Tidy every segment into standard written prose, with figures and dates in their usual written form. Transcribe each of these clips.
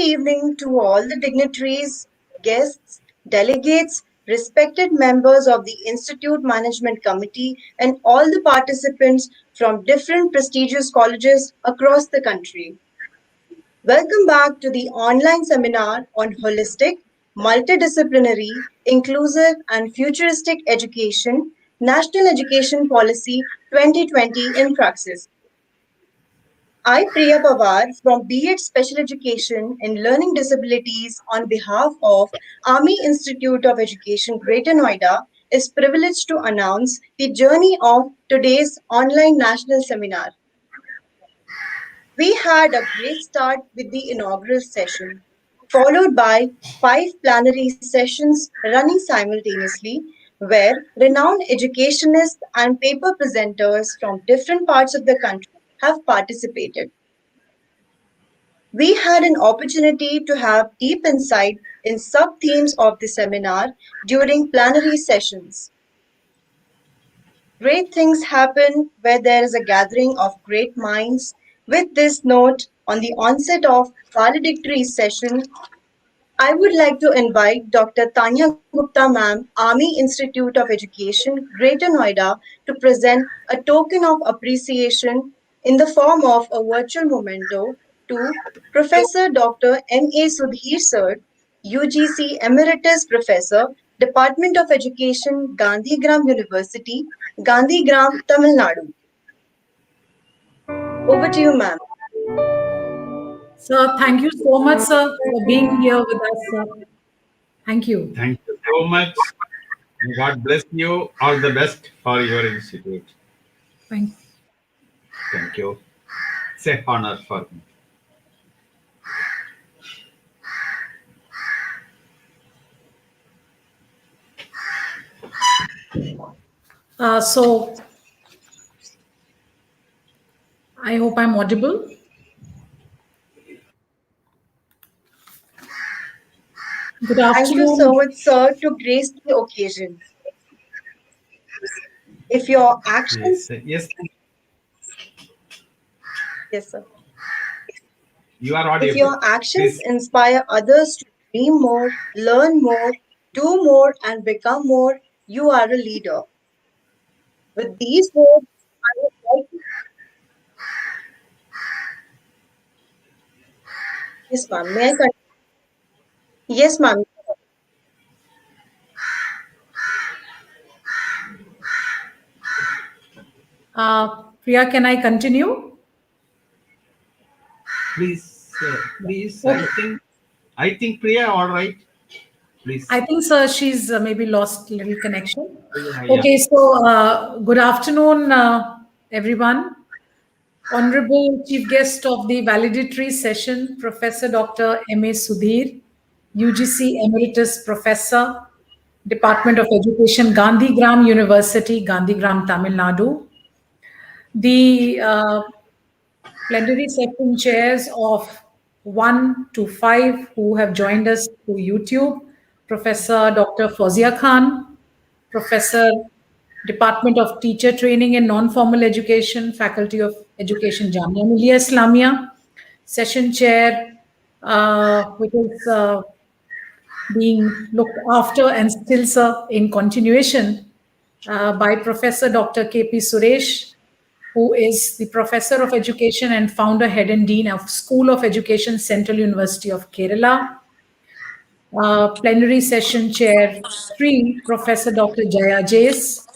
evening to all the dignitaries, guests, delegates, respected members of the Institute Management Committee, and all the participants from different prestigious colleges across the country. Welcome back to the online seminar on holistic, multidisciplinary, inclusive, and futuristic education, National Education Policy 2020 in Praxis. I, Priya Pawar from B.Ed Special Education in Learning Disabilities on behalf of Army Institute of Education Greater Noida is privileged to announce the journey of today's online national seminar. We had a great start with the inaugural session, followed by 5 plenary sessions running simultaneously, where renowned educationists and paper presenters from different parts of the country have participated. We had an opportunity to have deep insight in sub-themes of the seminar during plenary sessions. Great things happen where there is a gathering of great minds. With this note, on the onset of valedictory session, I would like to invite Dr. Tanya Gupta Ma'am, Army Institute of Education, Greater Noida, to present a token of appreciation in the form of a virtual memento to Professor Dr. M.A. Sudhir Sir, UGC Emeritus Professor, Department of Education, Gandhigram University, Gandhigram, Tamil Nadu. Over to you, ma'am. Sir, thank you so much, sir, for being here with us, sir. Thank you. Thank you so much. God bless you. All the best for your institute. Thank you. Thank you. It's an honor for me. So, I hope I'm audible. Good afternoon. Thank you so much, sir, to grace the occasion. If your actions... Yes. Yes, sir. You are audible. If your actions Please. inspire others to dream more, learn more, do more, and become more, you are a leader. With these words, I would like to... Yes, ma'am. May I continue? Yes, ma'am. Priya, can I continue? Please. Okay. I think Priya, all right. Please. I think, sir, she's maybe lost little connection. Yeah. Okay, so good afternoon, everyone. Honorable Chief Guest of the valedictory session, Professor Dr. M.A. Sudhir, UGC Emeritus Professor, Department of Education, Gandhigram University, Gandhigram, Tamil Nadu. The plenary session chairs of 1 to 5 who have joined us through YouTube, Professor Dr. Fawzia Khan, Professor, Department of Teacher Training and Non-Formal Education, Faculty of Education, Jamia Millia Islamia, Session Chair, which is being looked after and still served in continuation by Professor Dr. K.P. Suresh, who is the Professor of Education and Founder, Head and Dean of School of Education, Central University of Kerala. Plenary Session Chair 3, Professor Dr. Jaya Jays,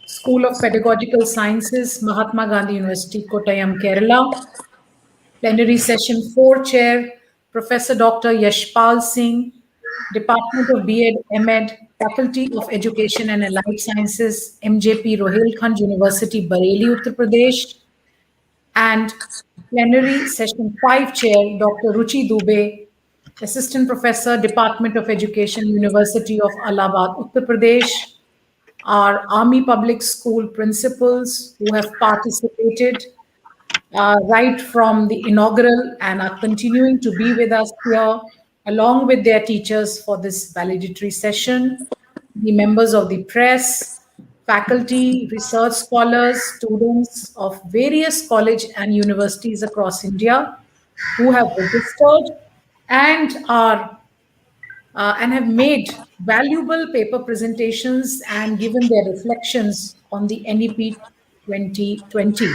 School of Pedagogical Sciences, Mahatma Gandhi University, Kottayam, Kerala. Plenary Session 4 Chair, Professor Dr. Yashpal Singh, Department of B.Ed, M.Ed, Faculty of Education and Allied Sciences, MJP Rohilkhand University, Bareilly, Uttar Pradesh. And Plenary Session 5 Chair, Dr. Ruchi Dubey, Assistant Professor, Department of Education, University of Allahabad, Uttar Pradesh. Our Army Public School principals who have participated right from the inaugural and are continuing to be with us here along with their teachers for this valedictory session, the members of the press, faculty, research scholars, students of various college and universities across India who have registered and are and have made valuable paper presentations and given their reflections on the NEP 2020.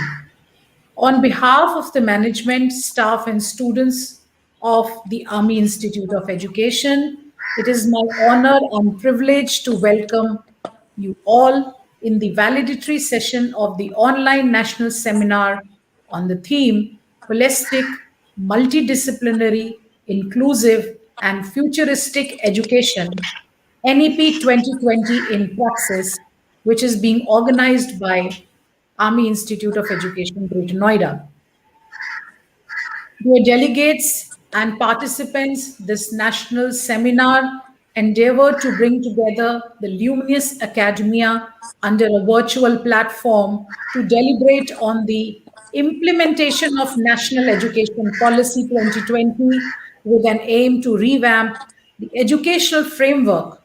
On behalf of the management, staff, and students of the Army Institute of Education, it is my honor and privilege to welcome you all in the valedictory session of the online national seminar on the theme Holistic, Multidisciplinary, Inclusive, and Futuristic Education, NEP 2020 in Praxis, which is being organized by Army Institute of Education, Greater Noida. Dear delegates and participants, this national seminar endeavored to bring together the luminous academia under a virtual platform to deliberate on the implementation of National Education Policy 2020 with an aim to revamp the educational framework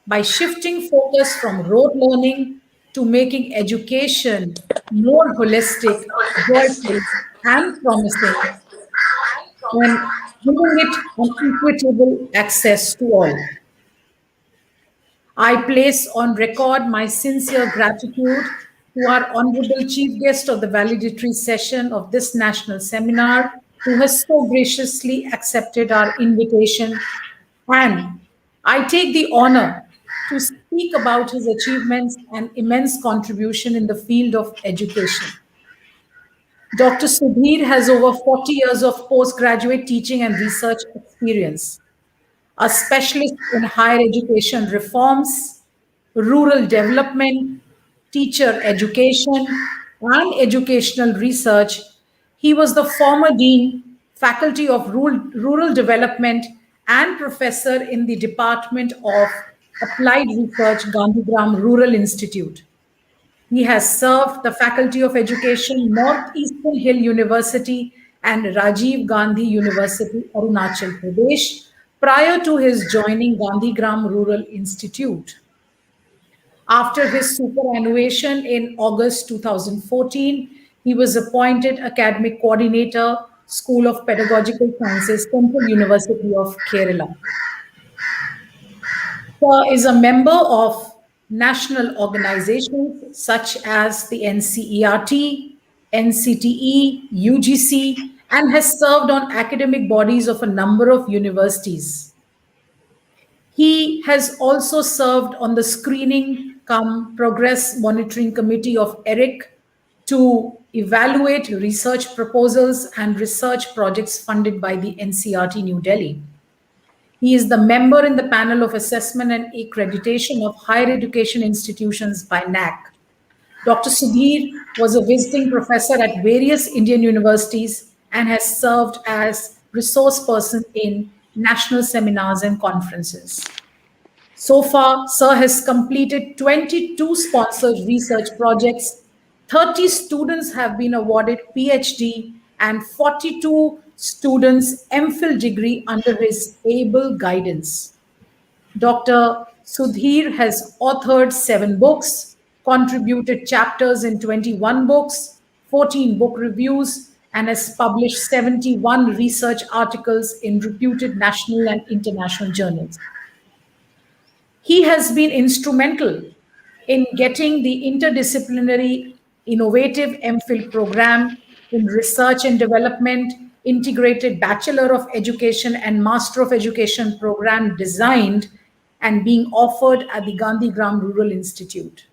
by shifting focus from rote learning to making education more holistic, joyful, and promising, and giving it an equitable access to all. I place on record my sincere gratitude to our Honorable Chief Guest of the valedictory session of this national seminar, who has so graciously accepted our invitation. And I take the honor to speak about his achievements and immense contribution in the field of education. Dr. Sudhir has over 40 years of postgraduate teaching and research experience, a specialist in higher education reforms, rural development, teacher education, and educational research. He was the former dean, faculty of rural development, and professor in the Department of Applied Research, Gandhigram Rural Institute. He has served the Faculty of Education, Northeastern Hill University and Rajiv Gandhi University, Arunachal Pradesh, prior to his joining Gandhigram Rural Institute. After his superannuation in August 2014, he was appointed Academic Coordinator, School of Pedagogical Sciences, Central University of Kerala. He is a member of national organizations such as the NCERT, NCTE, UGC, and has served on academic bodies of a number of universities. He has also served on the screening progress monitoring committee of ERIC to evaluate research proposals and research projects funded by the NCERT New Delhi. He is the member in the panel of assessment and accreditation of higher education institutions by NAC. Dr. Sudhir was a visiting professor at various Indian universities and has served as resource person in national seminars and conferences. So far, Sir has completed 22 sponsored research projects, 30 students have been awarded PhD, and 42 students MPhil degree under his able guidance. Dr. Sudhir has authored 7 books, contributed chapters in 21 books, 14 book reviews, and has published 71 research articles in reputed national and international journals. He has been instrumental in getting the interdisciplinary innovative MPhil program in research and development, integrated Bachelor of Education and Master of Education program designed and being offered at the Gandhigram Rural Institute.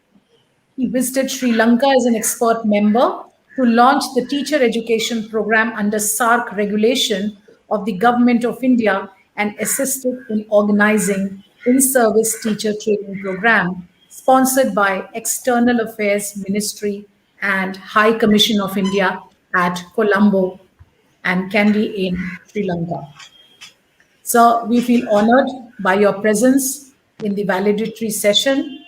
He visited Sri Lanka as an expert member to launch the teacher education program under SARC regulation of the Government of India and assisted in organizing in-service teacher training program sponsored by External Affairs Ministry and High Commission of India at Colombo and Kandy in Sri Lanka. Sir, we feel honored by your presence in the valedictory session,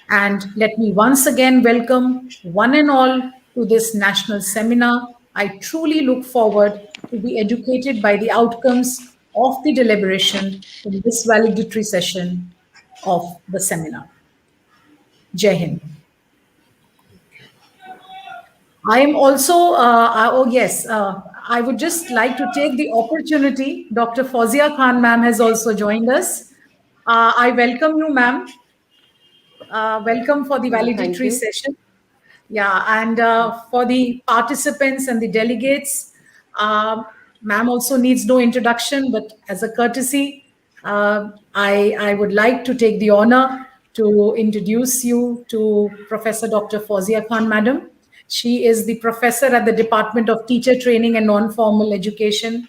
and let me once again welcome one and all to this national seminar. I truly look forward to be educated by the outcomes of the deliberation in this valedictory session of the seminar. Jai Hind. I am also, I would just like to take the opportunity. Dr. Fawzia Khan, ma'am, has also joined us. I welcome you, ma'am. Welcome for the Thank valedictory you. session. Yeah, and for the participants and the delegates, ma'am also needs no introduction, but as a courtesy, I would like to take the honor to introduce you to Professor Dr. Fawzia Khan, madam. She is the professor at the Department of Teacher Training and Non-Formal Education,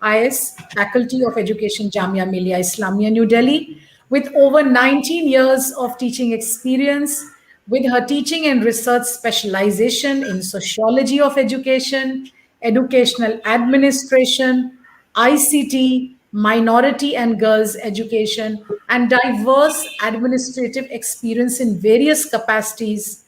IS, Faculty of Education, Jamia Millia Islamia, New Delhi, with over 19 years of teaching experience, with her teaching and research specialization in sociology of education, educational administration, ICT, minority and girls education, and diverse administrative experience in various capacities.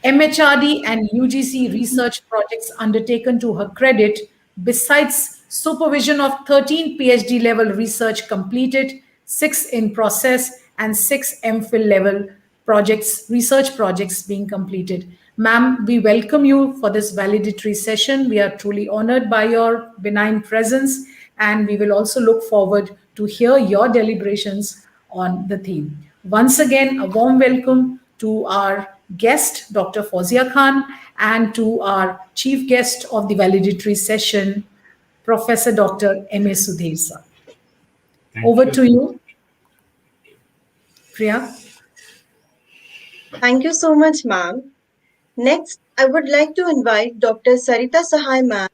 MHRD and UGC research projects undertaken to her credit, besides supervision of 13 PhD level research completed, 6 in process, and 6 MPhil level projects, research projects being completed. Ma'am, we welcome you for this valedictory session. We are truly honored by your benign presence, and we will also look forward to hear your deliberations on the theme. Once again, a warm welcome to our guest, Dr. Fawzia Khan, and to our chief guest of the valedictory session, Professor Dr. M.A. Sudhir sir. Thank Over you. to you, Priya. Thank you so much, ma'am. Next, I would like to invite Dr. Sarita Sahai, ma'am,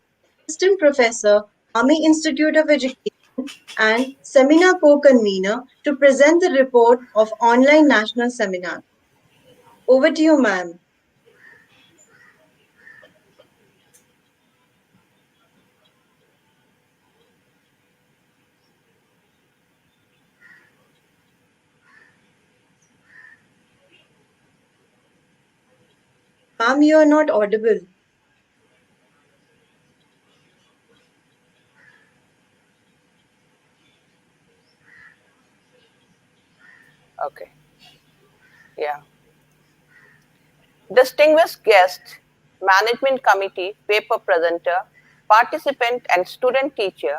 Assistant Professor, Army Institute of Education and Seminar Co-Convener, to present the report of online national seminar. Over to you, ma'am. Ma'am, you are not audible. Okay. Yeah. Distinguished guest, management committee, paper presenter, participant, and student teacher,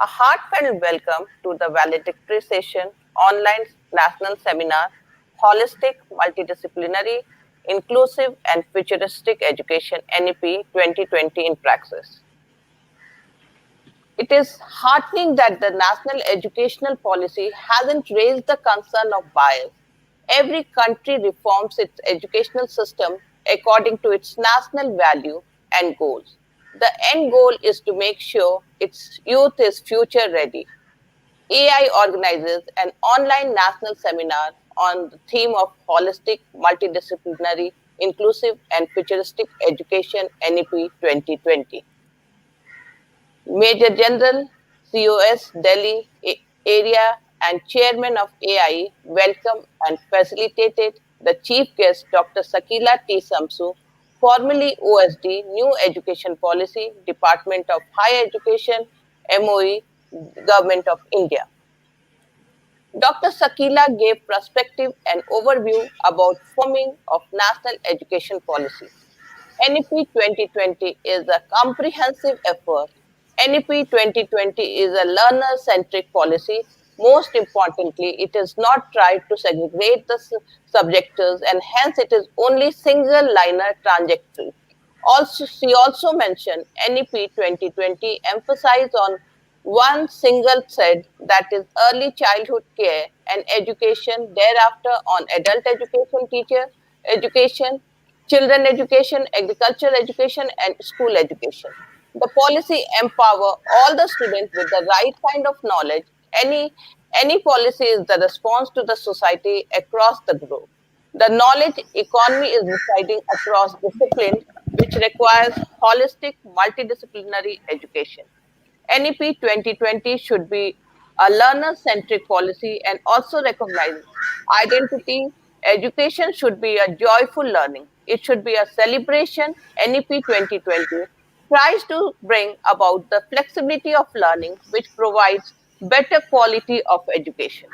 a heartfelt welcome to the valedictory session online national seminar, Holistic, Multidisciplinary, Inclusive, and Futuristic Education NEP 2020 in Praxis. It is heartening that the national educational policy hasn't raised the concern of bias. Every country reforms its educational system according to its national value and goals. The end goal is to make sure its youth is future ready. AI organizes an online national seminar on the theme of holistic, multidisciplinary, inclusive, and futuristic education NEP 2020. Major General, COS Delhi area and Chairman of AI welcomed and facilitated the Chief Guest Dr. Sakila T. Samsu, formerly OSD, New Education Policy, Department of Higher Education, MOE, Government of India. Dr. Sakila gave perspective and overview about forming of national education policy. NEP 2020 is a comprehensive effort. NEP 2020 is a learner-centric policy. Most importantly, it is not tried to segregate the subjects and hence it is only single-liner trajectory. Also, she also mentioned NEP 2020 emphasized on one single thread, that is early childhood care and education, thereafter on adult education, teacher education, children education, agricultural education, and school education. The policy empower all the students with the right kind of knowledge. Any policy is the response to the society across the globe. The knowledge economy is residing across disciplines, which requires holistic, multidisciplinary education. NEP 2020 should be a learner-centric policy and also recognize identity. Education should be a joyful learning. It should be a celebration. NEP 2020 tries to bring about the flexibility of learning, which provides better quality of education.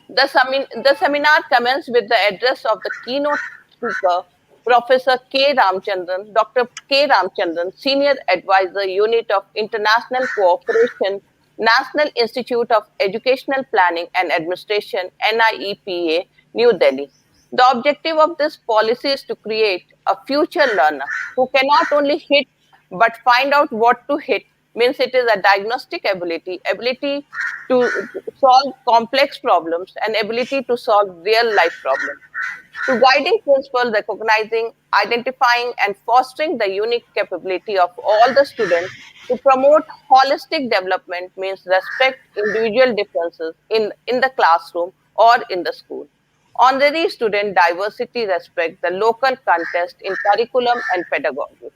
The seminar commenced with the address of the keynote speaker, Professor K. Ramchandran, Dr. K. Ramchandran, Senior Advisor, Unit of International Cooperation, National Institute of Educational Planning and Administration, NIEPA, New Delhi. The objective of this policy is to create a future learner who can not only hit but find out what to hit. Means it is a diagnostic ability to solve complex problems, and ability to solve real life problems. To guiding principle recognizing, identifying, and fostering the unique capability of all the students to promote holistic development means respect individual differences in the classroom or in the school. Honorary student diversity respect the local context in curriculum and pedagogy.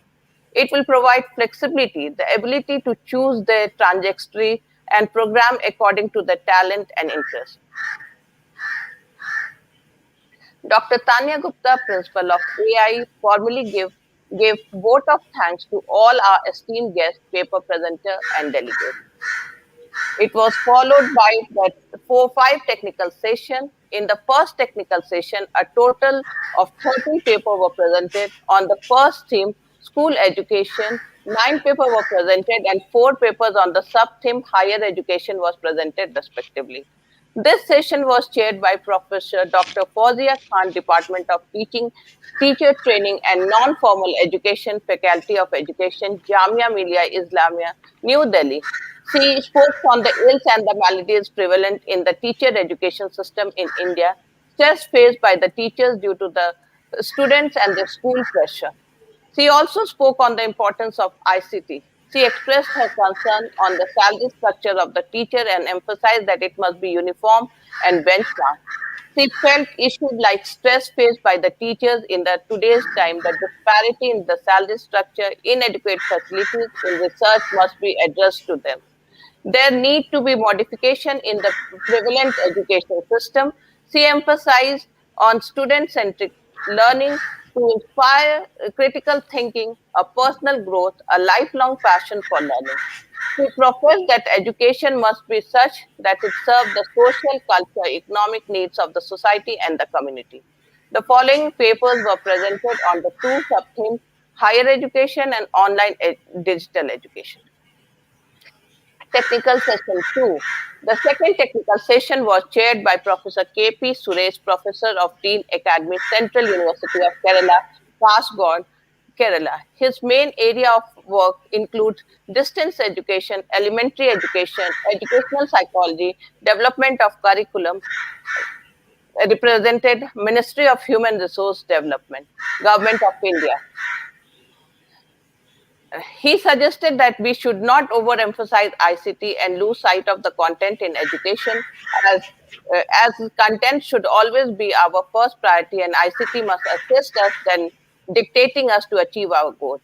It will provide flexibility, the ability to choose their trajectory and program according to the talent and interest. Dr. Tanya Gupta, principal of AI, formally gave vote of thanks to all our esteemed guests, paper presenter, and delegates. It was followed by the 4-5 technical session. In the first technical session, a total of 30 papers were presented on the first theme, school education. 9 papers were presented and 4 papers on the sub-theme, higher education, was presented respectively. This session was chaired by Professor Dr. Fauzia Khan, Department of Teaching, Teacher Training and Non-Formal Education, Faculty of Education, Jamia Millia Islamia, New Delhi. She spoke on the ills and the maladies prevalent in the teacher education system in India, stress faced by the teachers due to the students and the school pressure. She also spoke on the importance of ICT. She expressed her concern on the salary structure of the teacher and emphasized that it must be uniform and benchmarked. She felt issues like stress faced by the teachers in the today's time, the disparity in the salary structure, inadequate facilities in research must be addressed to them. There need to be modification in the prevalent education system. She emphasized on student-centric learning to inspire critical thinking, a personal growth, a lifelong passion for learning. She professed that education must be such that it serves the social, cultural, economic needs of the society and the community. The following papers were presented on the two sub-themes, higher education and online digital education. Technical session 2. The second technical session was chaired by Professor K.P. Suresh, Professor of Dean Academy, Central University of Kerala, Kasaragod, Kerala. His main area of work includes distance education, elementary education, educational psychology, development of curriculum, represented Ministry of Human Resource Development, Government of India. He suggested that we should not overemphasize ICT and lose sight of the content in education, as content should always be our first priority and ICT must assist us than dictating us to achieve our goal.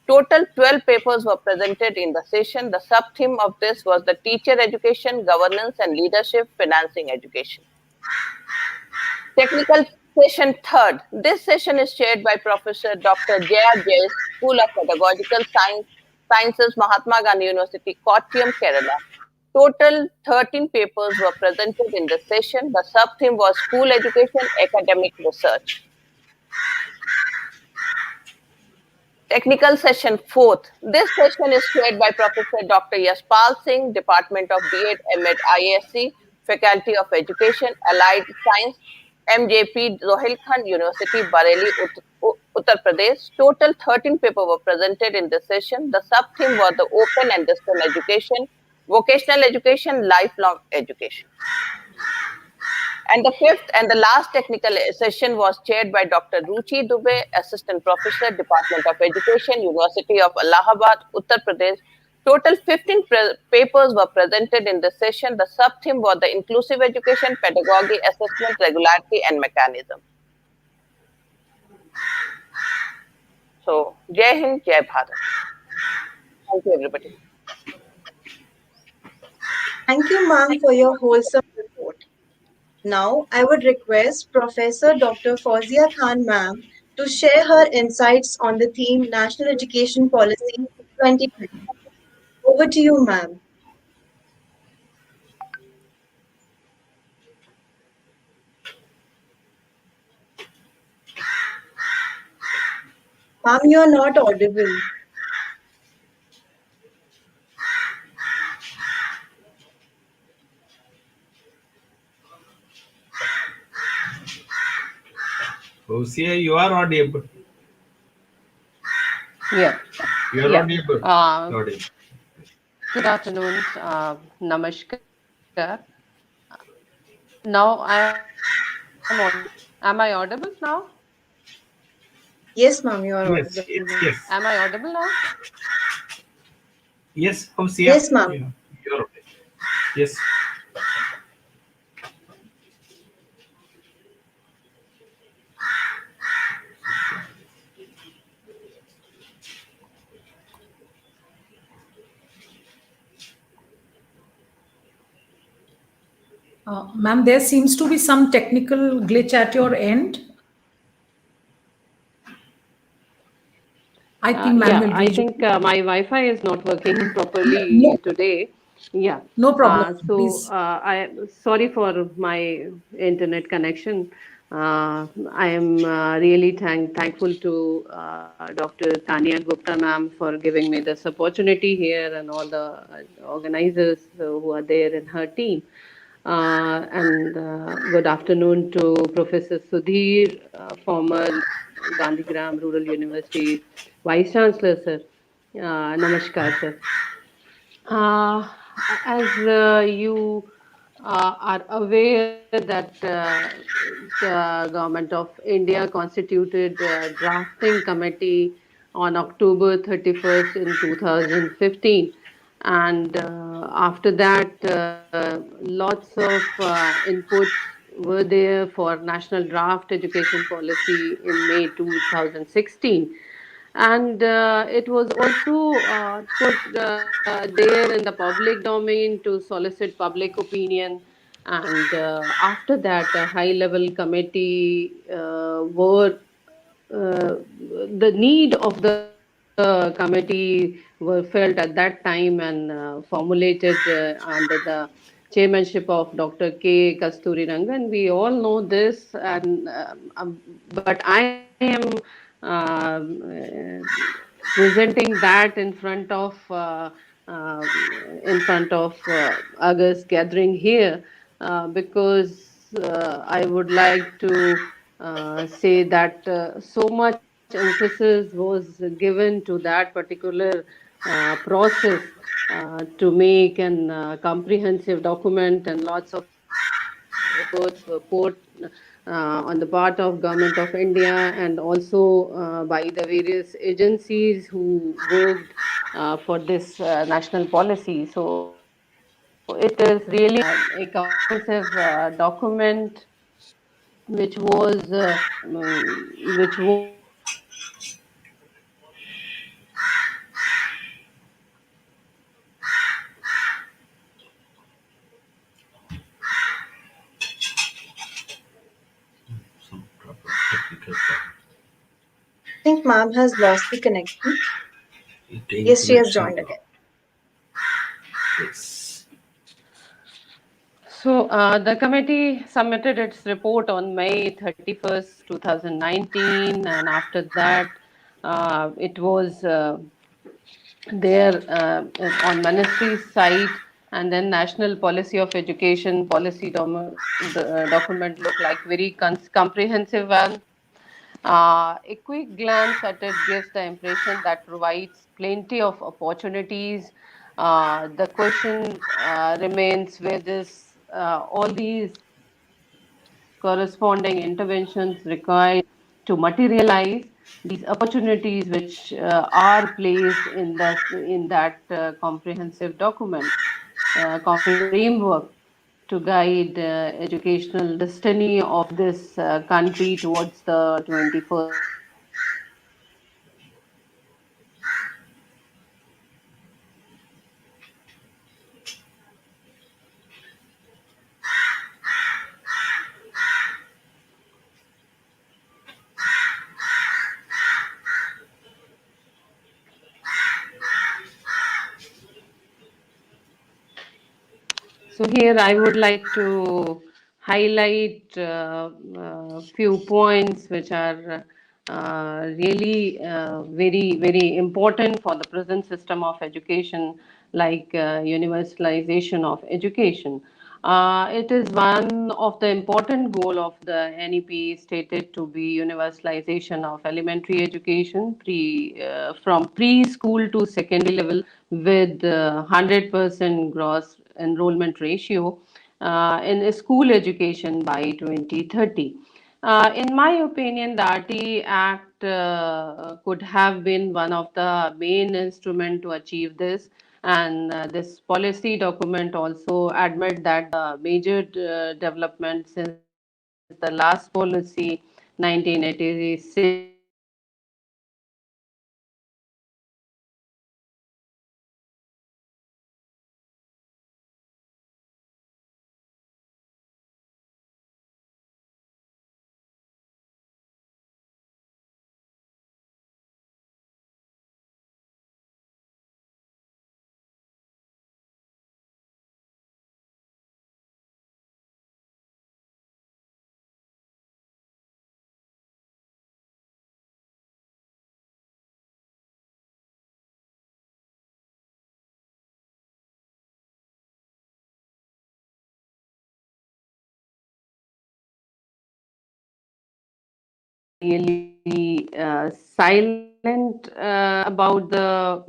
Total 12 papers were presented in the session. The sub-theme of this was the teacher education, governance and leadership, financing education. Technical session 3rd. This session is chaired by Professor Dr. Jaya Jay, School of Pedagogical Sciences, Mahatma Gandhi University, Kottayam, Kerala. Total 13 papers were presented in the session. The sub-theme was school education, academic research. Technical session 4th. This session is chaired by Professor Dr. Yashpal Singh, Department of B.Ed, M.Ed, ISC, Faculty of Education, Allied Science, MJP, Rohilkhand University, Bareilly, Uttar Pradesh. Total 13 papers were presented in this session. The sub-theme was the open and distance education, vocational education, lifelong education. And the 5th and the last technical session was chaired by Dr. Ruchi Dubey, Assistant Professor, Department of Education, University of Allahabad, Uttar Pradesh. Total 15 papers were presented in this session. The sub-theme was the inclusive education, pedagogy, assessment, regularity, and mechanism. So, Jai Hind, Jai Bharat. Thank you, everybody. Thank you, ma'am, for your wholesome report. Now, I would request Professor Dr. Fauzia Khan, ma'am, to share her insights on the theme National Education Policy 2020. Over to you, ma'am. Ma'am, you are not audible. Hosea, you are audible. Yeah, You are yeah. audible. Uh, Audible. Good afternoon. Namaskar. Now I am audible. Am I audible now? Yes, ma'am, you are Yes, audible. yes, Am I yes. audible now? Yes, Hosea. Yes, ma'am. Yeah, you're okay. Yes. Ma'am, there seems to be some technical glitch at your end. I think ma'am Yeah, will I rejoin. think my Wi-Fi is not working No, properly today. Yeah. no problem. So Please. I sorry for my internet connection. I am really thankful to Dr. Tania Gupta ma'am for giving me this opportunity here and all the organizers who are there in her team. And good afternoon to Professor Sudhir, former Gandhigram Rural University Vice Chancellor, sir. Namaskar, sir. Uh, as you are aware that the government of India constituted a drafting committee on October 31st in 2015, and after that lots of inputs were there for national draft education policy in May 2016, and it was also put there in the public domain to solicit public opinion. And after that, a high level committee were the need of the committee were felt at that time and formulated under the chairmanship of Dr. K. Kasturi Rangan. We all know this, and but I am presenting that uh, in front of August gathering here because I would like to say that so much emphasis was given to that particular process to make an comprehensive document, and lots of efforts were put on the part of Government of India and also by the various agencies who worked for this national policy. So it is really a comprehensive document which was Some problem, technical problem. I think ma'am has lost the connection. Maintain Yes, she has connection. joined again. Yes. So, the committee submitted its report on May 31st, 2019, and after that, it was there on ministry's site, and then National Policy of Education policy the document looked like very comprehensive one. A quick glance at it gives the impression that provides plenty of opportunities. The question remains where this all these corresponding interventions required to materialize these opportunities which are placed in that comprehensive document, framework to guide educational destiny of this country towards the 21st century. So here I would like to highlight a few points which are really very, very important for the present system of education, like universalization of education. It is one of the important goal of the NEP stated to be universalization of elementary education from preschool to secondary level with 100% gross enrollment ratio in school education by 2030. In my opinion, the RT Act could have been one of the main instruments to achieve this. And this policy document also admit that the major development since the last policy, 1986, really silent about the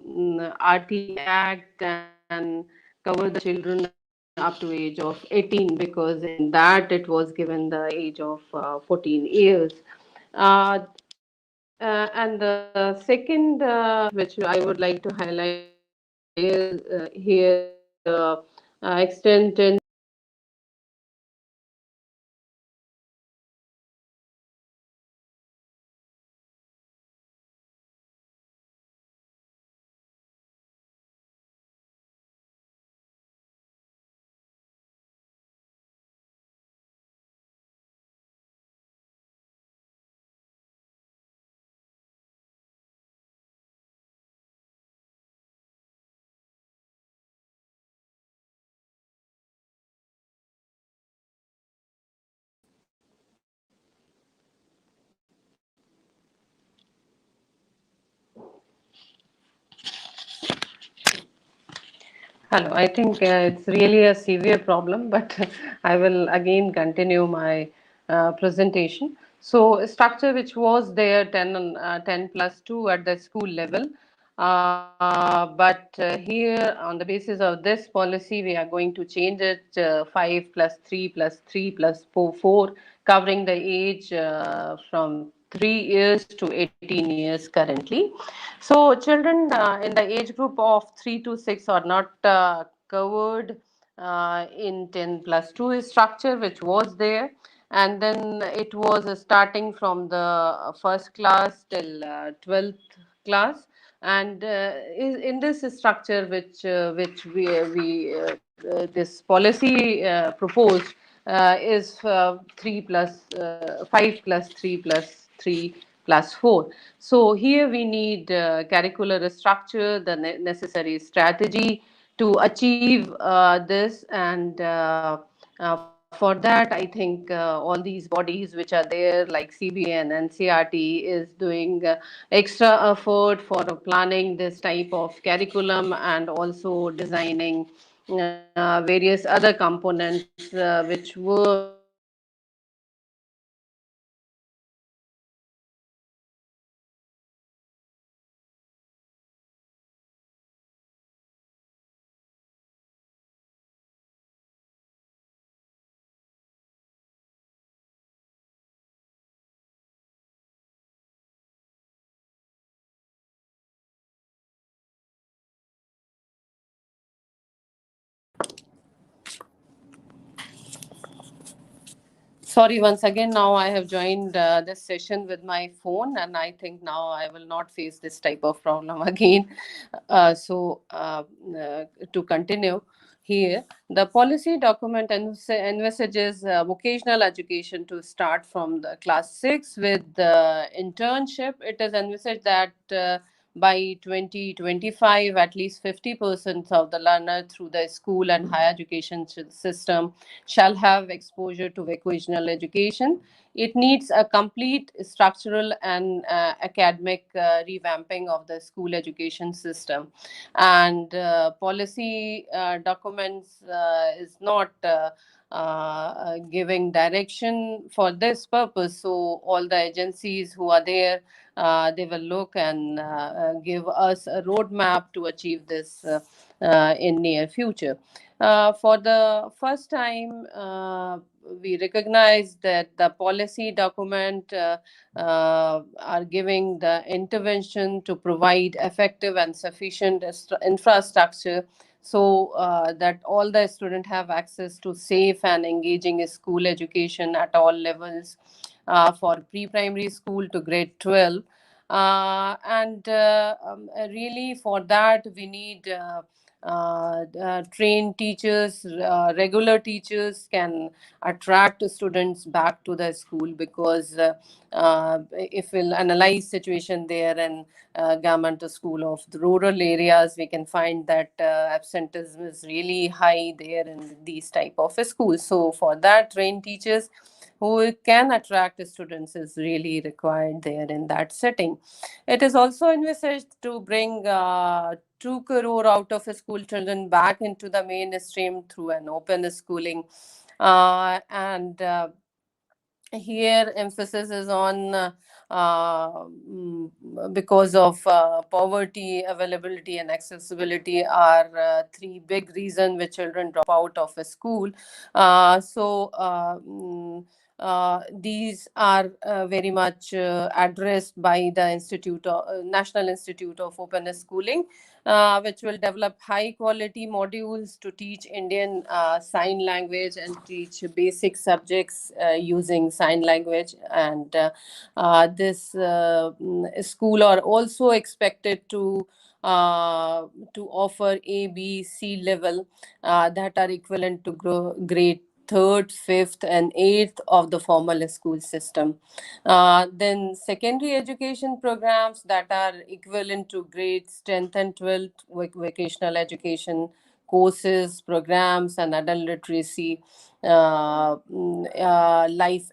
RT Act and cover the children up to age of 18, because in that it was given the age of 14 years. Uh, and the second which I would like to highlight here is the extent in Hello, I think it's really a severe problem, but I will again continue my presentation. So, a structure which was there 10 plus 2 at the school level, but here on the basis of this policy, we are going to change it 5 plus 3 plus 3 plus 4, covering the age from 3 years to 18 years currently. So children in the age group of 3 to 6 are not covered in 10 plus 2 structure which was there, and then it was starting from the first class till 12th class. And in this structure which this policy proposed is 3 plus 5 plus 3 plus 3 plus 4. So here we need curricular structure, the necessary strategy to achieve this. And for that, I think all these bodies which are there, like CBN and CRT, is doing extra effort for planning this type of curriculum and also designing various other components which were Sorry, once again, now I have joined this session with my phone, and I think now I will not face this type of problem again. To continue here, the policy document envisages vocational education to start from the class 6 with the internship. It is envisaged that by 2025, at least 50% of the learner through the school and higher education system shall have exposure to vocational education. It needs a complete structural and academic revamping of the school education system. And policy documents is not giving direction for this purpose. So all the agencies who are there, they will look and give us a roadmap to achieve this in near future. For the first time, we recognize that the policy document are giving the intervention to provide effective and sufficient infrastructure, so that all the students have access to safe and engaging school education at all levels, for pre-primary school to grade 12. And really for that we need trained teachers. Regular teachers can attract students back to the school, because if we'll analyze situation there in government school of the rural areas, we can find that absenteeism is really high there in these type of schools. So for that, trained teachers who can attract students is really required there in that setting. It is also envisaged to bring 2 crore out of school children back into the mainstream through an open schooling. And Here emphasis is on because of poverty, availability and accessibility are three big reasons which children drop out of a school. These are very much addressed by the National Institute of Open Schooling, which will develop high quality modules to teach Indian sign language and teach basic subjects using sign language. And this school are also expected to offer A, B, C level that are equivalent to grade third, fifth, and eighth of the formal school system. Then secondary education programs that are equivalent to grades 10th and 12th, vocational education courses, programs, and adult literacy, life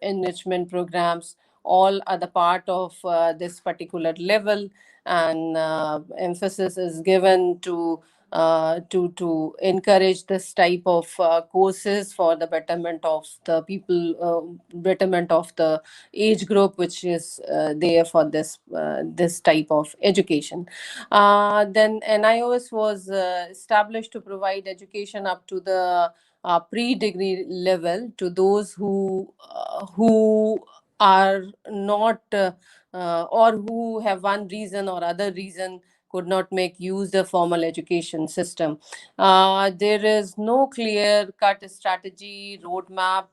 enrichment programs, all are the part of this particular level. And emphasis is given to encourage this type of courses for the betterment of the people, betterment of the age group which is there for this type of education. Then NIOS was established to provide education up to the pre-degree level to those who are not or who have one reason or other reason could not make use the formal education system. There is no clear cut strategy roadmap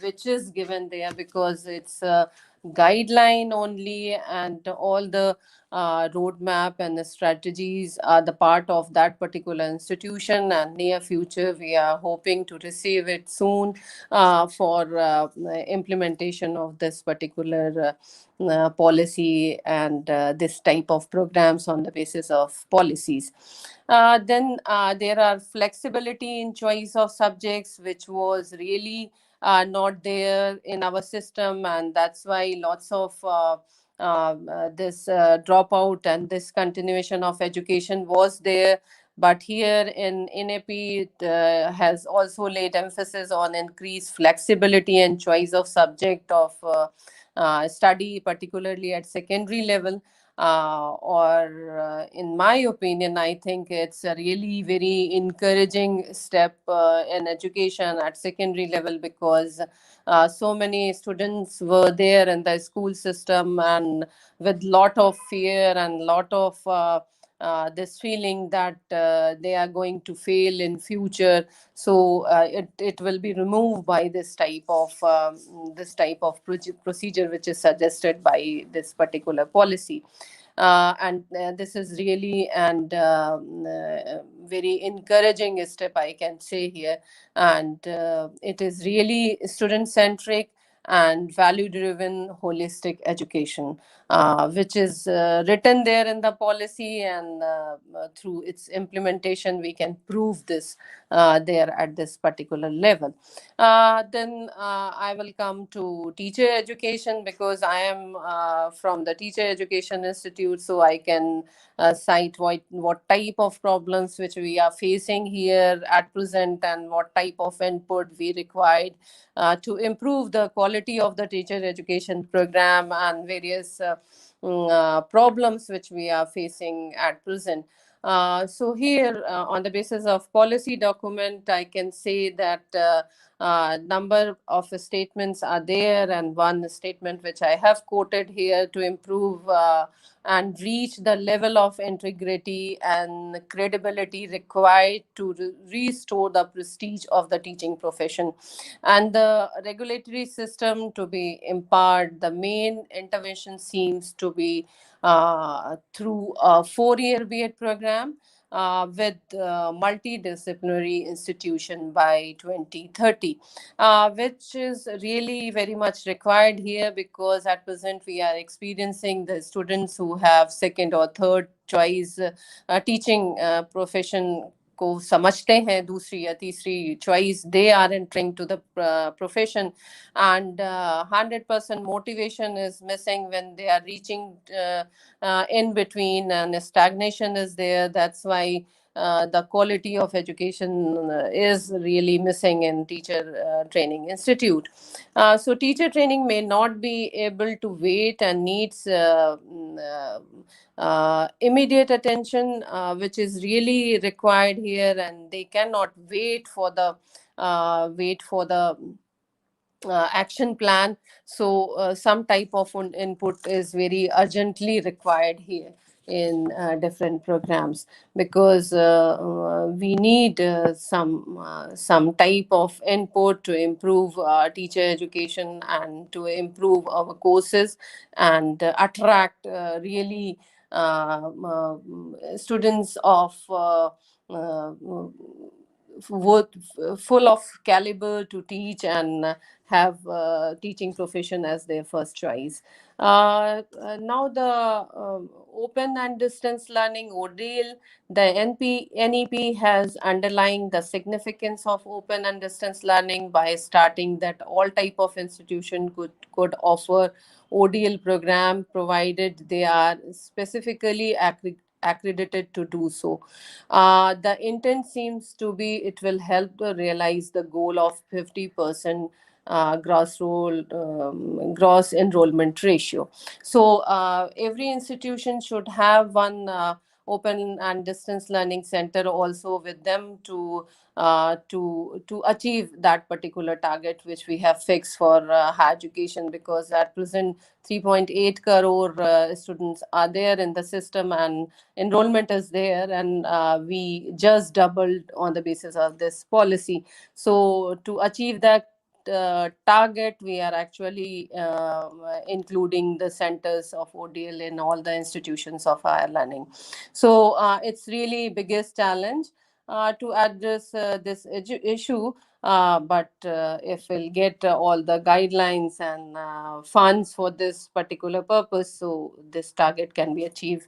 which is given there, because it's a guideline only, and all the roadmap and the strategies are the part of that particular institution. And near future we are hoping to receive it soon for implementation of this particular policy and this type of programs on the basis of policies. Then there are flexibility in choice of subjects, which was really not there in our system, and that's why lots of this dropout and this continuation of education was there. But here in NAP, it has also laid emphasis on increased flexibility and choice of subject of study, particularly at secondary level. In my opinion, I think it's a really very encouraging step in education at secondary level, because so many students were there in the school system and with lot of fear and lot of this feeling that they are going to fail in future. So it will be removed by this type of procedure which is suggested by this particular policy. And this is really and very encouraging step, I can say here. And it is really student centric and value driven holistic education. which is written there in the policy, and through its implementation we can prove this there at this particular level. Then I will come to teacher education, because I am from the Teacher Education Institute, so I can cite what type of problems which we are facing here at present, and what type of input we required to improve the quality of the teacher education program, and various problems which we are facing at present. So here, on the basis of policy document, I can say that number of statements are there, and one statement which I have quoted here: to improve and reach the level of integrity and credibility required to restore the prestige of the teaching profession, and the regulatory system to be empowered. The main intervention seems to be through a 4-year B.Ed program with multidisciplinary institution by 2030, which is really very much required here, because at present we are experiencing the students who have second or third choice teaching profession को समझते हैं दूसरी या तीसरी choice, they are entering to the profession, and 100% motivation is missing when they are reaching in between, and stagnation is there. That's why the quality of education is really missing in teacher training institute. So teacher training may not be able to wait, and needs immediate attention, which is really required here, and they cannot wait for the action plan. So some type of input is very urgently required here in different programs, because we need some type of input to improve teacher education, and to improve our courses, and attract really students of full of caliber to teach, and have teaching profession as their first choice. Now the open and distance learning ordeal, the NEP has underlying the significance of open and distance learning by starting that all type of institution could offer ODL program, provided they are specifically accredited to do so. The intent seems to be it will help to realize the goal of 50% gross enrollment ratio. So every institution should have one open and distance learning center also with them, to achieve that particular target which we have fixed for higher education, because at present 3.8 crore students are there in the system, and enrollment is there, and we just doubled on the basis of this policy. So to achieve that target, we are actually including the centers of ODL in all the institutions of higher learning. So it's really biggest challenge to address this issue. But if we'll get all the guidelines and funds for this particular purpose, so this target can be achieved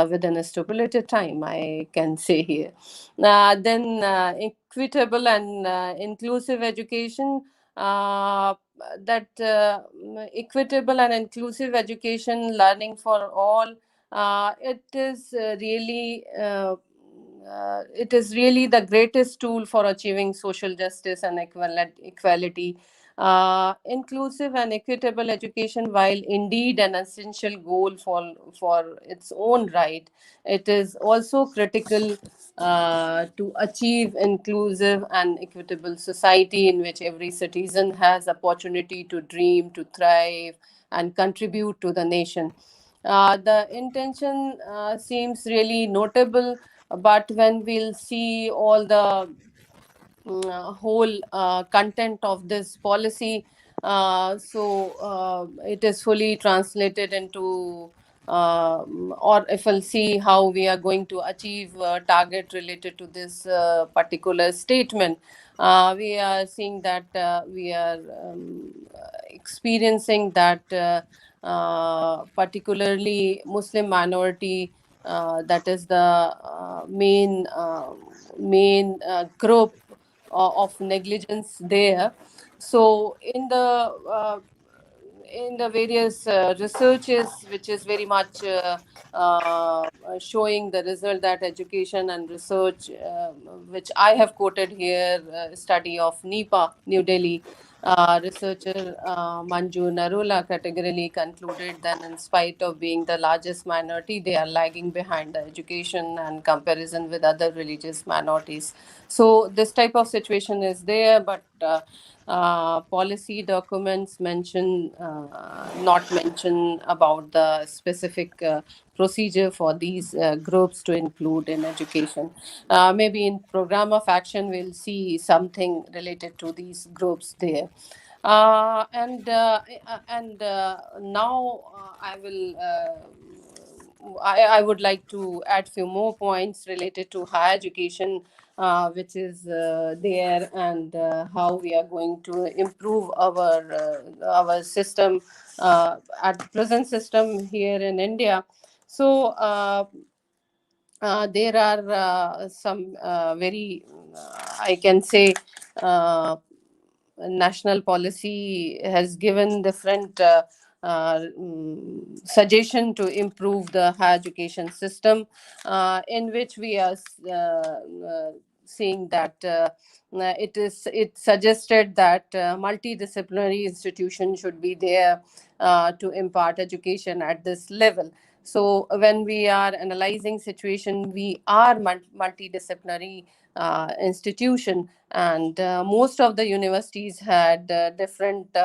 within a stipulated time, I can say here. Then equitable and inclusive education. That equitable and inclusive education, learning for all, it is really the greatest tool for achieving social justice and equality. Inclusive and equitable education, while indeed an essential goal for its own right, it is also critical to achieve inclusive and equitable society in which every citizen has opportunity to dream, to thrive, and contribute to the nation. The intention seems really notable, but when we'll see all the whole content of this policy, it is fully translated into, or if we'll see how we are going to achieve target related to this particular statement, we are seeing that we are experiencing that particularly Muslim minority, that is the main group of negligence there. So in the various researches, which is very much showing the result that education and research, which I have quoted here, study of NEPA, New Delhi, researcher Manju Narula categorically concluded that in spite of being the largest minority, they are lagging behind the education and comparison with other religious minorities. So this type of situation is there, but policy documents not mention about the specific procedure for these groups to include in education. Maybe in program of action, we'll see something related to these groups there. And now I would like to add few more points related to higher education, which is there, and how we are going to improve our system, at present system here in India. So there are some very, I can say, uh, national policy has given different suggestion to improve the higher education system, in which we are seeing that it suggested that multidisciplinary institution should be there to impart education at this level. So when we are analyzing situation, we are multidisciplinary institution, and most of the universities had different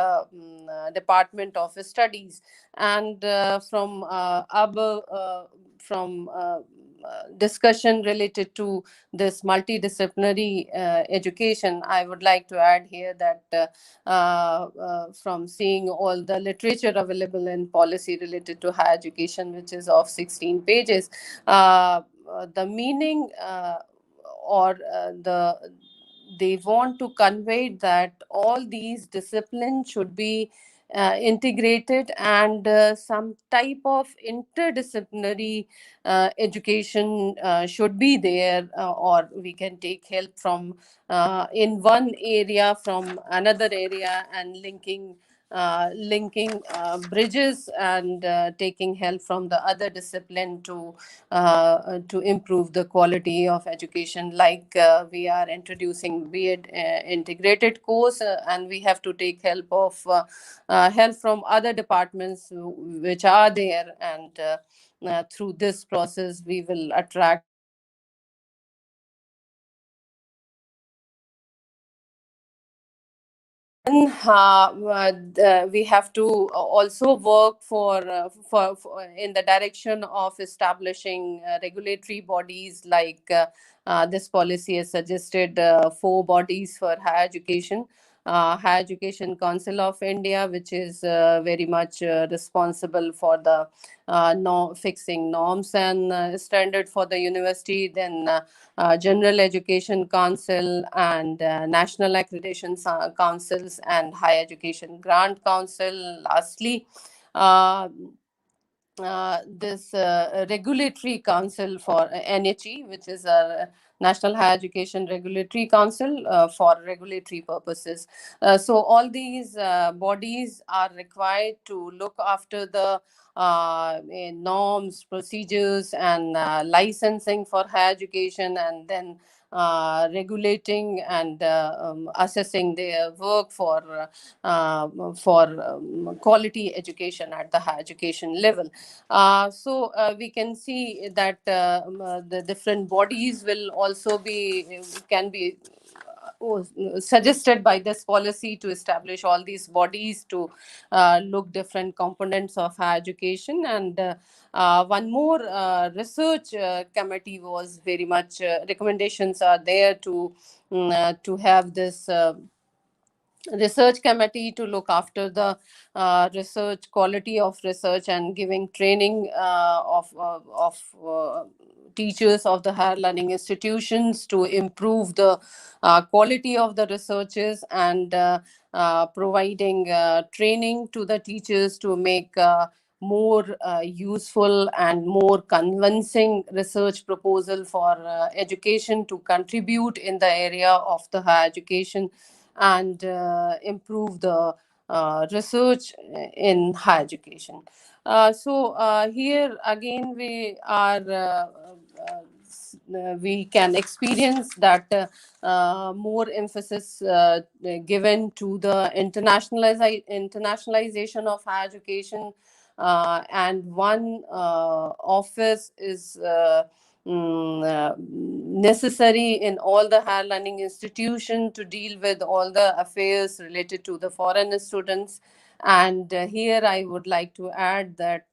department of studies, and from discussion related to this multidisciplinary education, I would like to add here that from seeing all the literature available in policy related to higher education, which is of 16 pages, the meaning, or they want to convey that all these disciplines should be integrated, and some type of interdisciplinary education should be there, or we can take help from in one area from another area, and linking bridges, and taking help from the other discipline to improve the quality of education. Like we are introducing B.Ed integrated course, and we have to take help from other departments which are there, and through this process we will attract then we have to also work for in the direction of establishing regulatory bodies, like this policy has suggested four bodies for higher education. Higher Education Council of India, which is very much responsible for the fixing norms and standard for the university. Then General Education Council, and National Accreditation Councils, and Higher Education Grant Council. Lastly, uh, this regulatory council for NHE, which is a National Higher Education Regulatory Council, for regulatory purposes. So all these bodies are required to look after the norms, procedures, and licensing for higher education, and then regulating and assessing their work for quality education at the higher education level. So we can see that the different bodies will also can be suggested by this policy to establish all these bodies to look different components of higher education. And one more research committee was very much recommendations are there to have this research committee to look after the research quality of research, and giving training of teachers of the higher learning institutions to improve the quality of the researches, and providing training to the teachers to make more useful and more convincing research proposal for education to contribute in the area of the higher education, and improve the research in higher education. Here again we can experience that more emphasis given to the internationalization of higher education, and one office is necessary in all the higher learning institution to deal with all the affairs related to the foreign students. And here I would like to add that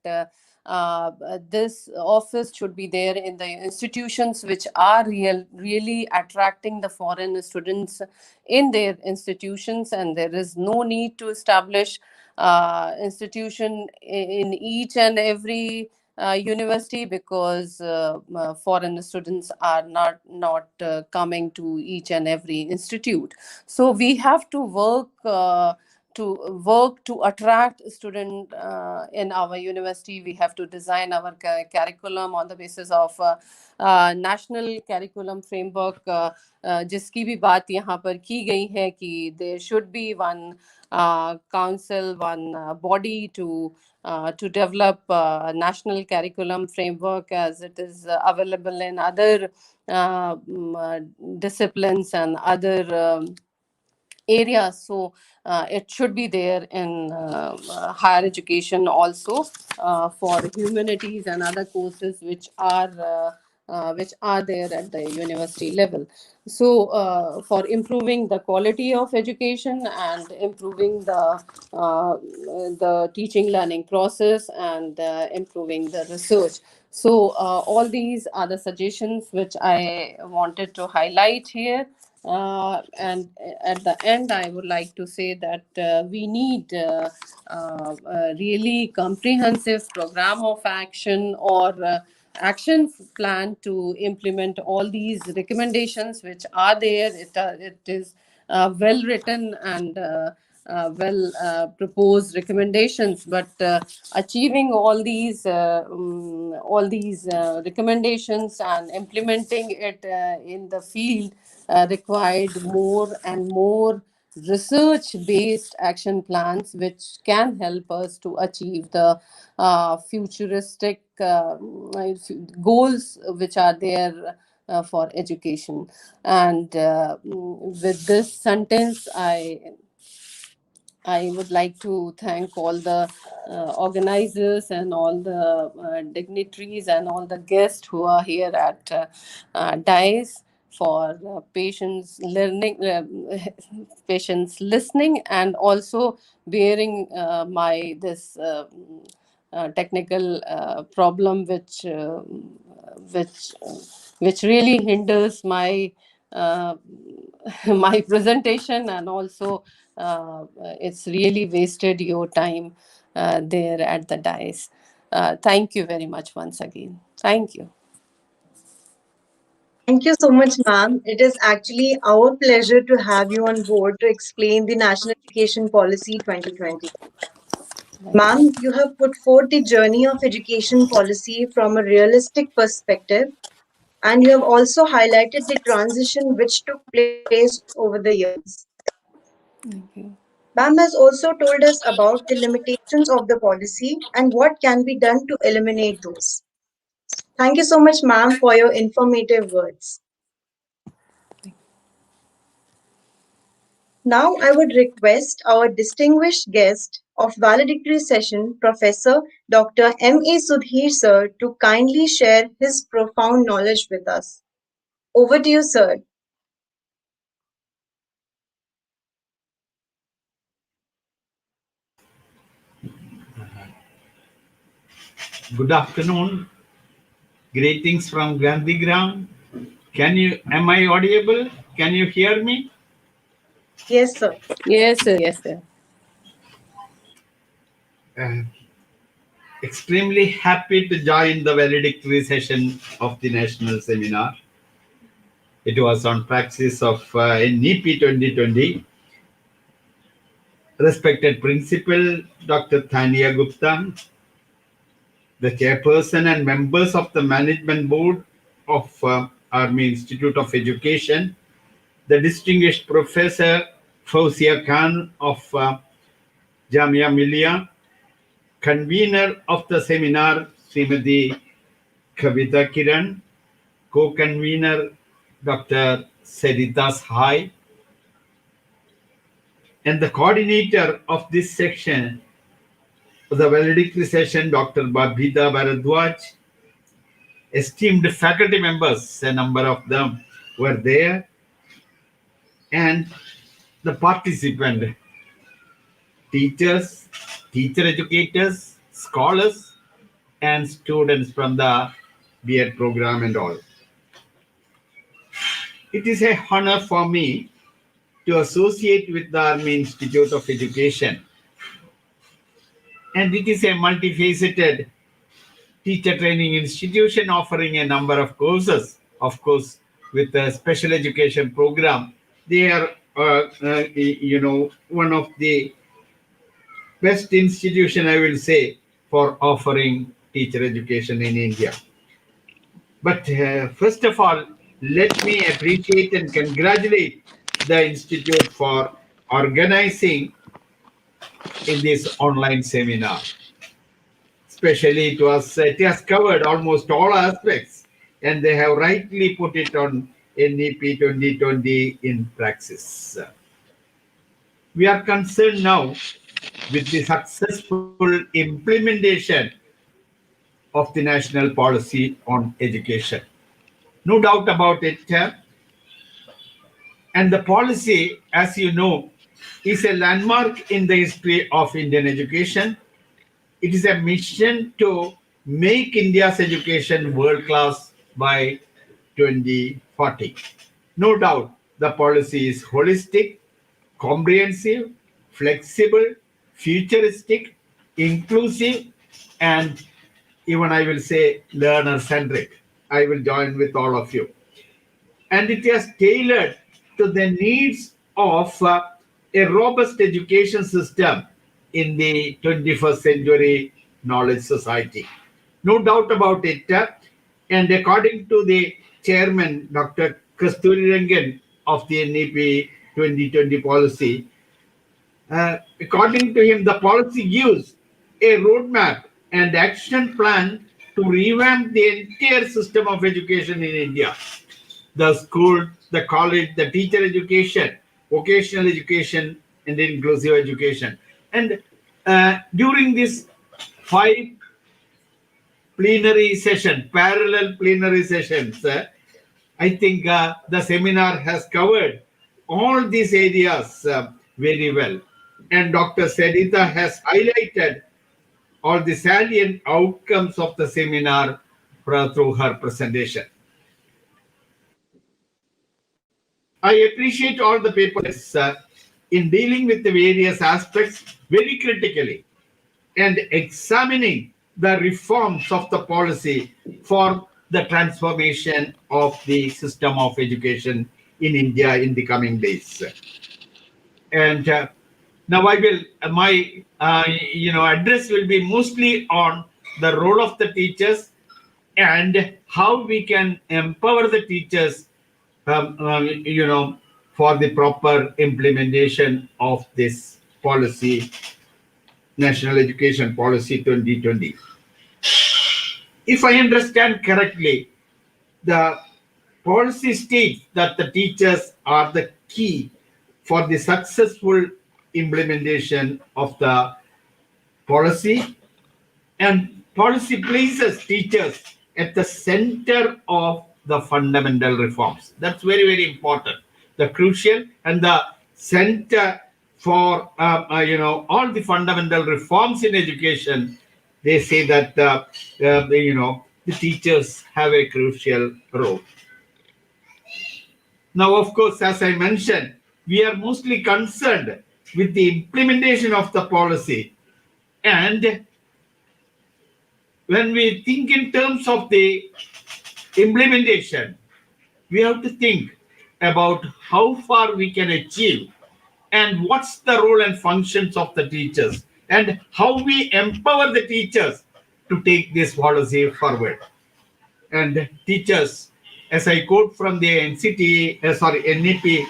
this office should be there in the institutions which are really attracting the foreign students in their institutions, and there is no need to establish institution in each and every university, because foreign students are not coming to each and every institute. So we have to work to attract student in our university. We have to design our curriculum on the basis of national curriculum framework, जिसकी भी बात यहाँ पर की गई है कि there should be one council, one body to develop national curriculum framework, as it is available in other disciplines and other areas. So it should be there in higher education also, for humanities and other courses which are there at the university level. So for improving the quality of education and improving the teaching learning process, and improving the research. So all these are the suggestions which I wanted to highlight here. And at the end, I would like to say that we need a really comprehensive program of action, or action plan to implement all these recommendations which are there. It is well written and well proposed recommendations, but achieving all these recommendations and implementing it in the field required more and more research-based action plans, which can help us to achieve the futuristic goals which are there for education. And with this sentence, I would like to thank all the organizers and all the dignitaries and all the guests who are here at DICE for patience learning, patience listening, and also bearing my this technical problem which which really hinders my my presentation, and also it's really wasted your time there at the dais. Thank you very much once again. Thank you. Thank you so much, ma'am. It is actually our pleasure to have you on board to explain the National Education Policy 2020. Ma'am, you have put forth the journey of education policy from a realistic perspective, and you have also highlighted the transition which took place over the years. Thank you. Ma'am has also told us about the limitations of the policy and what can be done to eliminate those. Thank you so much, ma'am, for your informative words. Now I would request our distinguished guest of valedictory session, Professor Dr. M.A. Sudhir sir, to kindly share his profound knowledge with us. Over to you, sir. Good afternoon. Greetings from Gandhigram. Am I audible? Can you hear me? Yes, sir. Yes, sir. Yes, sir. Uh, extremely happy to join the valedictory session of the national seminar. It was on praxis of NEP 2020. Respected Principal Dr. Thania Gupta, the chairperson and members of the management board of Army Institute of Education, the distinguished Professor Fauzia Khan of Jamia Millia, convener of the seminar Srimati Kavita Kiran, co-convener Dr. Sarita Sai, and the coordinator of this section, the valedictory session, Dr. Babita Bharadwaj, esteemed faculty members, a number of them were there, and the participant, teachers, teacher educators, scholars, and students from the B.Ed program and all. It is a honor for me to associate with the Army Institute of Education, and it is a multifaceted teacher training institution offering a number of courses. Of course, with the special education program, they are one of the best institution, I will say, for offering teacher education in India. But first of all, let me appreciate and congratulate the institute for organizing in this online seminar. Especially it has covered almost all aspects, and they have rightly put it on NEP 2020 in praxis. We are concerned now with the successful implementation of the national policy on education. No doubt about it. And the policy, as you know, is a landmark in the history of Indian education. It is a mission to make India's education world-class by 2040. No doubt, the policy is holistic, comprehensive, flexible, futuristic, inclusive, and even I will say learner-centric. I will join with all of you. And it is tailored to the needs of a robust education system in the 21st century knowledge society. No doubt about it. And according to the chairman, Dr. Kasturirangan of the NEP 2020 policy, according to him, the policy gives a roadmap and action plan to revamp the entire system of education in India. The school, the college, the teacher education, vocational education, and inclusive education. And during this 5 plenary session, parallel plenary sessions, I think the seminar has covered all these areas very well. And Dr. Sarita has highlighted all the salient outcomes of the seminar through her presentation. I appreciate all the papers in dealing with the various aspects very critically and examining the reforms of the policy for the transformation of the system of education in India in the coming days. And now I will, my address will be mostly on the role of the teachers and how we can empower the teachers for the proper implementation of this policy, National Education Policy 2020. If I understand correctly, the policy states that the teachers are the key for the successful implementation of the policy, and policy places teachers at the center of the fundamental reforms. That's very, very important. The crucial and the center for all the fundamental reforms in education. They say that the teachers have a crucial role. Now, of course, as I mentioned, we are mostly concerned with the implementation of the policy, and when we think in terms of the implementation, we have to think about how far we can achieve and what's the role and functions of the teachers and how we empower the teachers to take this policy forward. And teachers, as I quote from the NEP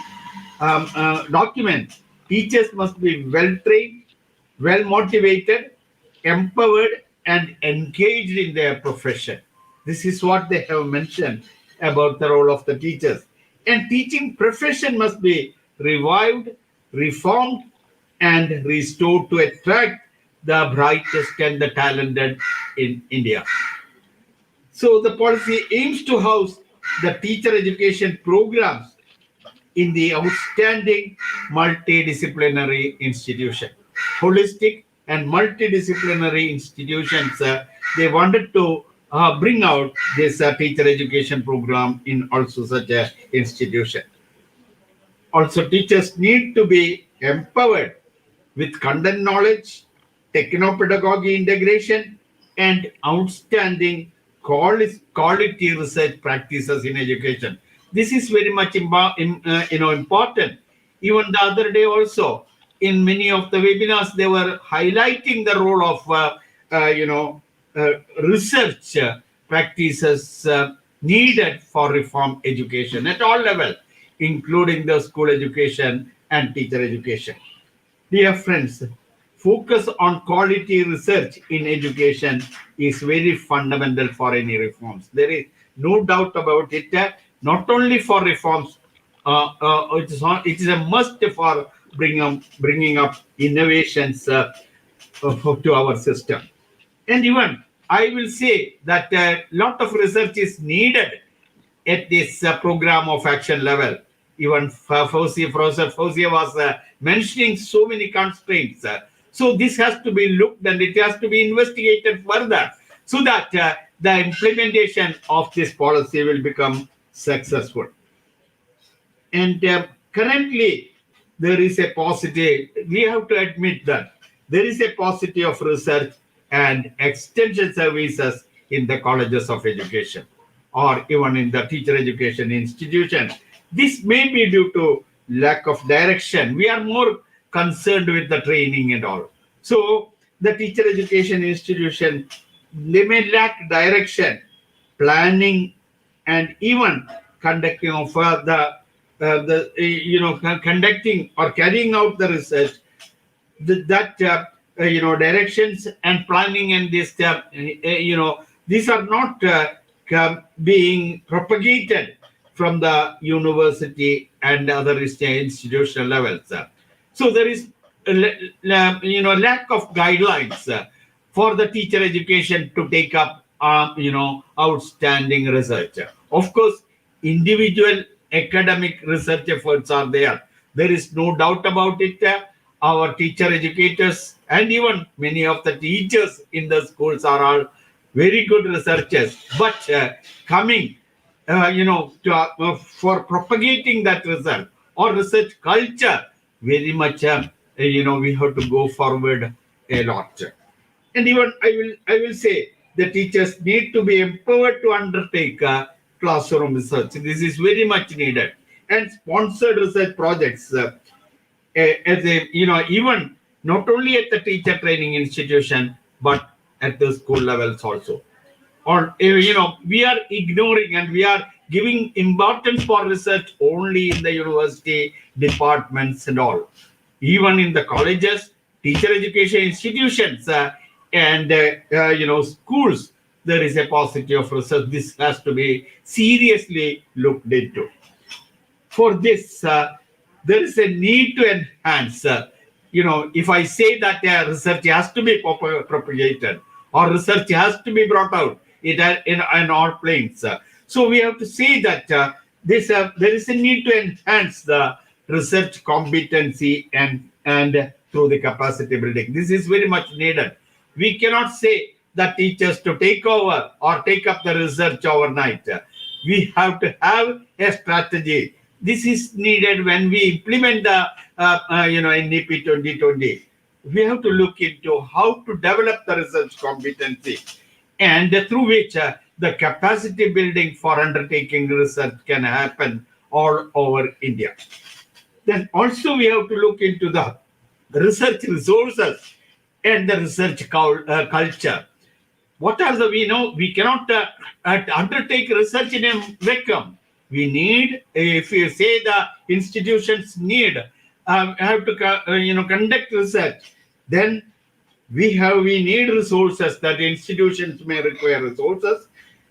document, teachers must be well trained, well motivated, empowered, and engaged in their profession. This is what they have mentioned about the role of the teachers. And teaching profession must be revived, reformed, and restored to attract the brightest and the talented in India. So the policy aims to house the teacher education programs in the outstanding multidisciplinary institution. Holistic and multidisciplinary institutions, they wanted to bring out this teacher education program in also such an institution. Also, teachers need to be empowered with content knowledge, techno-pedagogy integration, and outstanding quality research practices in education. This is very much important. Even the other day also, in many of the webinars, they were highlighting the role of research practices needed for reform education at all levels, including the school education and teacher education. Dear friends, focus on quality research in education is very fundamental for any reforms. There is no doubt about it. Not only for reforms, it is a must for bringing up innovations to our system. And even I will say that a lot of research is needed at this program of action level. Even Professor Fauziya was mentioning so many constraints. So this has to be looked and it has to be investigated further so that the implementation of this policy will become successful. And currently, there is a positive, we have to admit that there is a paucity of research and extension services in the colleges of education or even in the teacher education institution. This may be due to lack of direction. We are more concerned with the training and all. So the teacher education institution, they may lack direction, planning, and even conducting of conducting or carrying out the research. Directions and planning and this, these are not being propagated from the university and other institutional levels. So there is lack of guidelines for the teacher education to take up outstanding research. Of course, individual academic research efforts are there. There is no doubt about it. Our teacher educators and even many of the teachers in the schools are all very good researchers. But coming for propagating that research or research culture, very much we have to go forward a lot. And even I will say the teachers need to be empowered to undertake classroom research. This is very much needed. And sponsored research projects, even not only at the teacher training institution, but at the school levels also. Or, we are ignoring and we are giving importance for research only in the university departments and all. Even in the colleges, teacher education institutions, and schools, there is a paucity of research. This has to be seriously looked into. For this, there is a need to enhance. If I say that research has to be propagated or research has to be brought out in all planes, so we have to say that there is a need to enhance the research competency and through the capacity building. This is very much needed. We cannot say that teachers to take over or take up the research overnight. We have to have a strategy. This is needed when we implement the NEP 2020. We have to look into how to develop the research competency and through which the capacity building for undertaking research can happen all over India. Then also we have to look into the research resources and the research culture. What are the, we know we cannot undertake research in a vacuum. We need, if you say the institutions need have to conduct research, then we need resources. That institutions may require resources,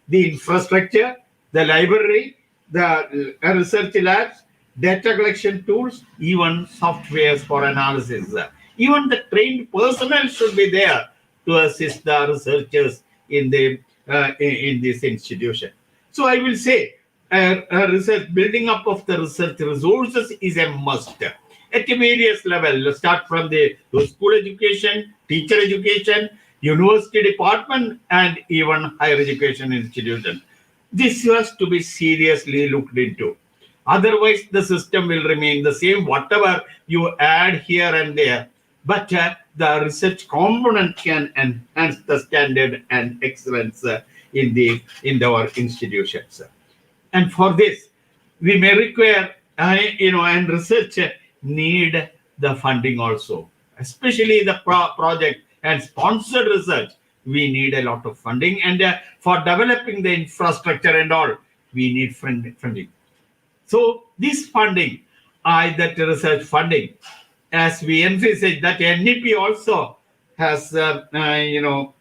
the infrastructure, the library, the research labs, data collection tools, even softwares for analysis. Even the trained personnel should be there to assist the researchers in the in this institution. So I will say research building up of the research resources is a must at various levels. Let's start from the school education, teacher education, university department, and even higher education institution. This has to be seriously looked into. Otherwise, the system will remain the same, whatever you add here and there. But the research component can enhance the standard and excellence in our institutions. And for this, we may require, and research need the funding also, especially the project and sponsored research. We need a lot of funding, and for developing the infrastructure and all, we need funding. So this funding, that research funding, as we emphasize that NEP also has,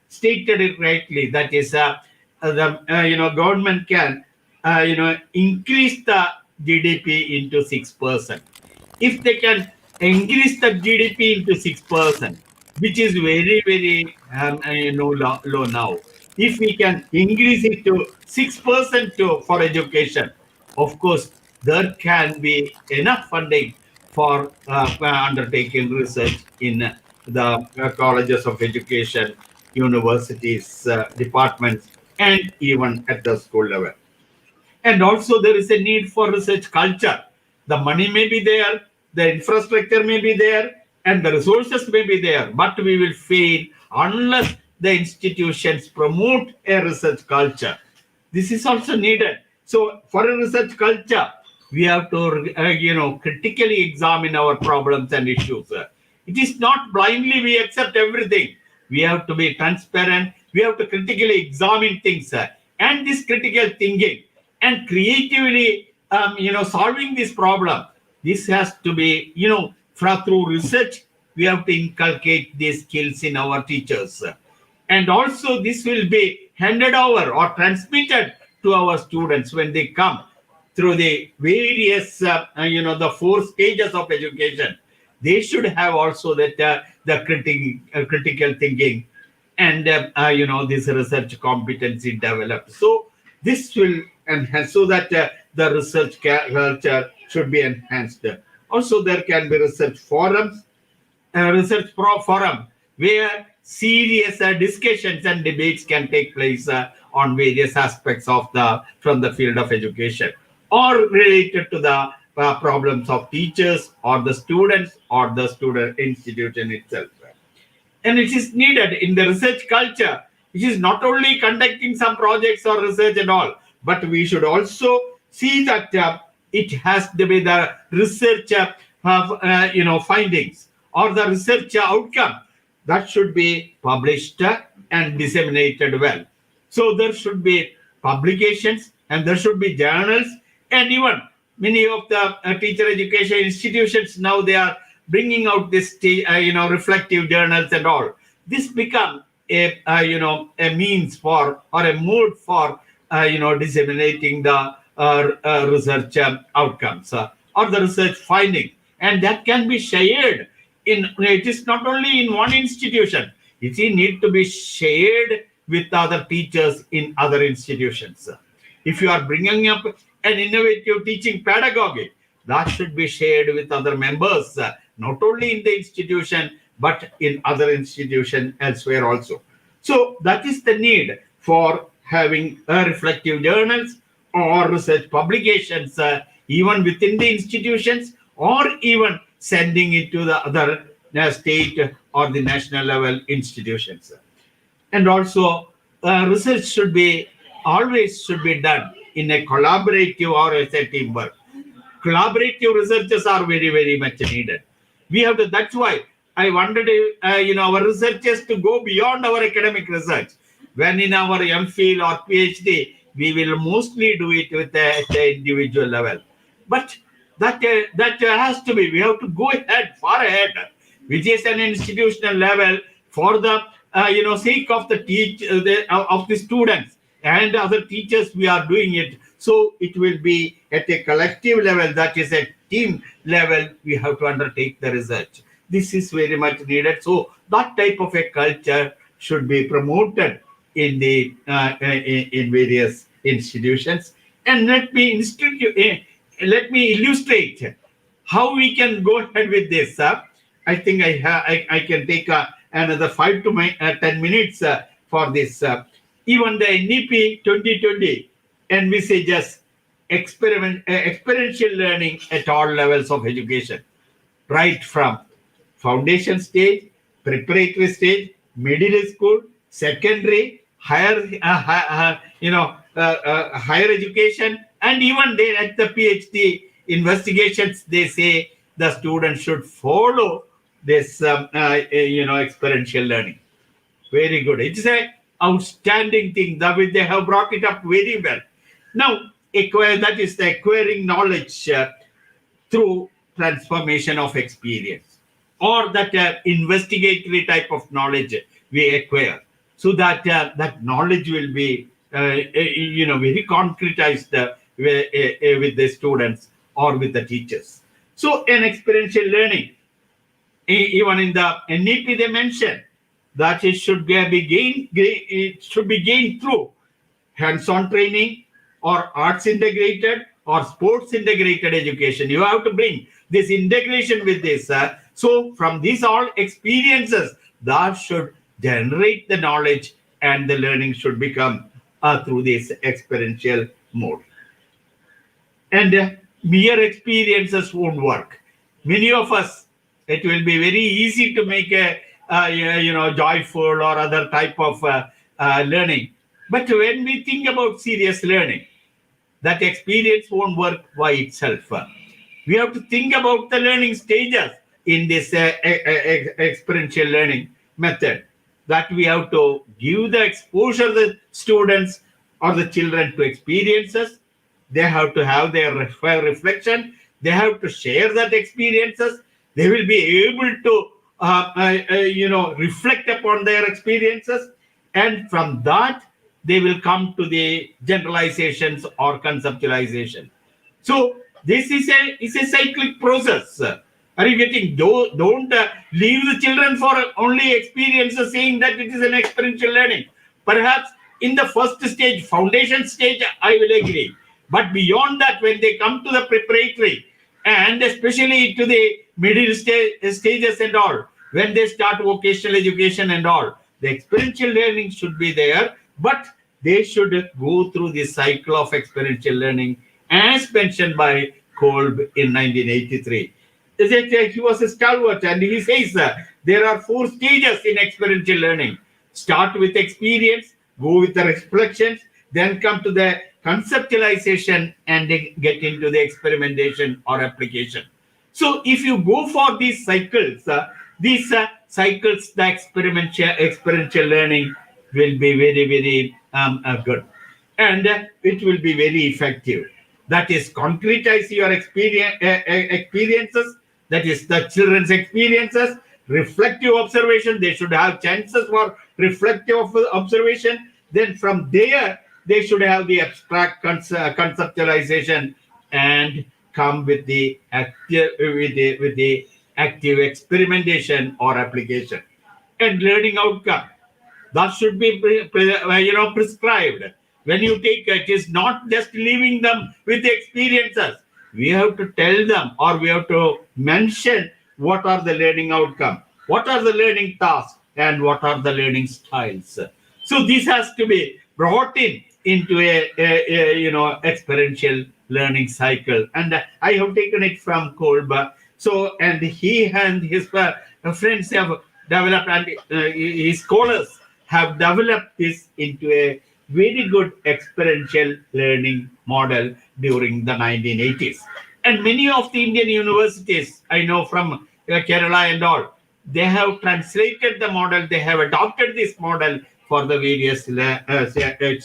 stated it rightly. That is, the government can, increase the GDP into 6%. If they can increase the GDP into 6%, which is very, very, low now. If we can increase it to 6% for education, of course, there can be enough funding for undertaking research in the colleges of education, universities, departments, and even at the school level. And also there is a need for research culture. The money may be there, the infrastructure may be there, and the resources may be there, but we will fail unless the institutions promote a research culture. This is also needed. So for a research culture, we have to, critically examine our problems and issues. It is not blindly we accept everything. We have to be transparent. We have to critically examine things. And this critical thinking and creatively, solving this problem, this has to be, through research, we have to inculcate these skills in our teachers. And also this will be handed over or transmitted to our students when they come through the various, the 4 stages of education. They should have also that the critical thinking and, this research competency developed. So this will enhance, so that the research culture should be enhanced. Also, there can be research forums, forum, where serious discussions and debates can take place on various aspects of from the field of education, or related to the problems of teachers or the students or the student institution itself. And it is needed in the research culture. It is not only conducting some projects or research and all, but we should also see that it has to be the research findings or the research outcome that should be published and disseminated well. So there should be publications, and there should be journals, and even many of the teacher education institutions now, they are bringing out this reflective journals and all. This become a means for, or a mode for disseminating the research outcomes or the research finding, and that can be shared in. It is not only in one institution. It need to be shared with other teachers in other institutions. If you are bringing up an innovative teaching pedagogy, that should be shared with other members, not only in the institution, but in other institutions elsewhere also. So that is the need for having reflective journals or research publications, even within the institutions, or even sending it to the other state or the national level institutions. And also research should be done in a collaborative or as a teamwork. Collaborative researchers are very, very much needed. We have to. That's why I wanted our researchers to go beyond our academic research. When in our MPhil or PhD, we will mostly do it with at the individual level. But that has to be. We have to go ahead, far ahead, which is an institutional level for the sake of of the students and other teachers. We are doing it, so it will be at a collective level. That is a team level. We have to undertake the research. This is very much needed. So that type of a culture should be promoted in the in various institutions. And let me illustrate how we can go ahead with this. I think I can take another 5 to 10 minutes for this. Even the NEP 2020 envisages experiential learning at all levels of education, right from foundation stage, preparatory stage, middle school, secondary, higher higher education, and even then at the PhD investigations, they say the students should follow this experiential learning. Very good. It's a outstanding thing. That they have brought it up very well. Now, that is the acquiring knowledge through transformation of experience, or that investigatory type of knowledge we acquire, so that that knowledge will be very concretized with the students or with the teachers. So, an experiential learning, even in the NEP, they mention that it should be gained through hands-on training or arts integrated or sports integrated education. You have to bring this integration with this. So from these all experiences, that should generate the knowledge, and the learning should become through this experiential mode. And mere experiences won't work. Many of us, it will be very easy to make a joyful or other type of learning. But when we think about serious learning, that experience won't work by itself. We have to think about the learning stages in this experiential learning method, that we have to give the exposure the students or the children to experiences. They have to have their reflection. They have to share that experiences. They will be able to reflect upon their experiences, and from that they will come to the generalizations or conceptualization. So this is a cyclic process. Are you getting? Don't leave the children for only experiences, saying that it is an experiential learning. Perhaps in the first stage, foundation stage, I will agree. But beyond that, when they come to the preparatory, and especially to the middle stages and all, when they start vocational education and all, the experiential learning should be there, but they should go through the cycle of experiential learning as mentioned by Kolb in 1983. He was a stalwart, and he says there are 4 stages in experiential learning. Start with experience, go with the reflections, then come to the conceptualization, and get into the experimentation or application. So if you go for these cycles, the experiential learning will be very, very good, and it will be very effective. That is, concretize your experiences, that is the children's experiences, reflective observation. They should have chances for reflective observation. Then from there, they should have the abstract conceptualization, and come with the active experimentation or application. And learning outcome, that should be prescribed. When you take it, is not just leaving them with the experiences. We have to tell them, or we have to mention what are the learning outcome, what are the learning tasks, and what are the learning styles. So this has to be brought into a experiential learning cycle. And I have taken it from Kolb. So, and he and his friends have developed, and his scholars have developed this into a very good experiential learning model during the 1980s. And many of the Indian universities, I know from Kerala and all, they have translated the model, they have adopted this model for the various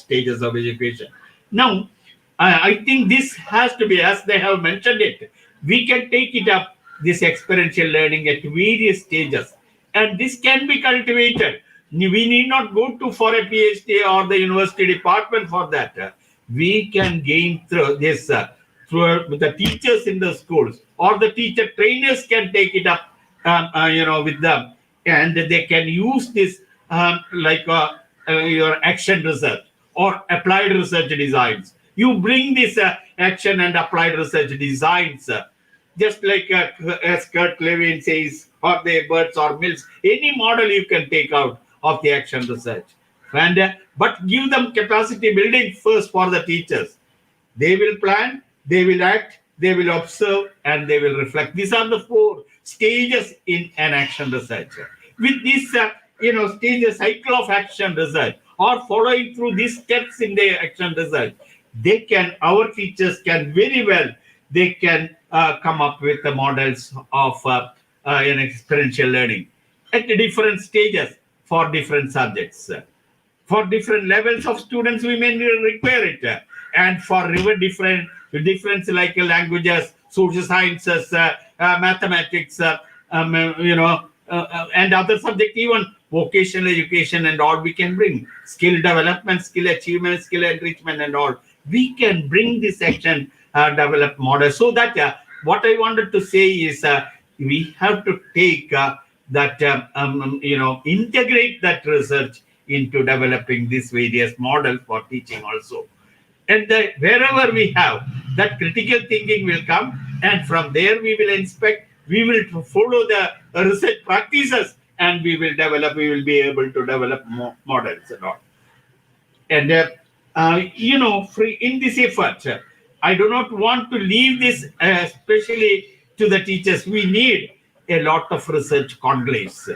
stages of education. Now, I think this has to be, as they have mentioned it, we can take it up, this experiential learning at various stages. And this can be cultivated. We need not go to for a PhD or the university department for that. We can gain through this, through the teachers in the schools, or the teacher trainers can take it up, with them, and they can use this your action research or applied research designs. You bring this action and applied research designs, just like as Kurt Lewin says, or the birds or mills, any model you can take out of the action research. And but give them capacity building first for the teachers. They will plan, they will act, they will observe, and they will reflect. These are the 4 stages in an action research. With this, stage cycle of action research, or following through these steps in the action research, our teachers can very well, they can come up with the models of experiential learning at different stages for different subjects. For different levels of students, we may require it. And for different like languages, social sciences, mathematics, and other subjects, even vocational education and all, we can bring skill development, skill achievement, skill enrichment and all. We can bring this action develop model. So that what I wanted to say is we have to take integrate that research into developing this various model for teaching also. And wherever we have that, critical thinking will come, and from there we will inspect, we will follow the research practices, and we will be able to develop models and all. And in this effort, I do not want to leave this especially to the teachers. We need a lot of research conclaves.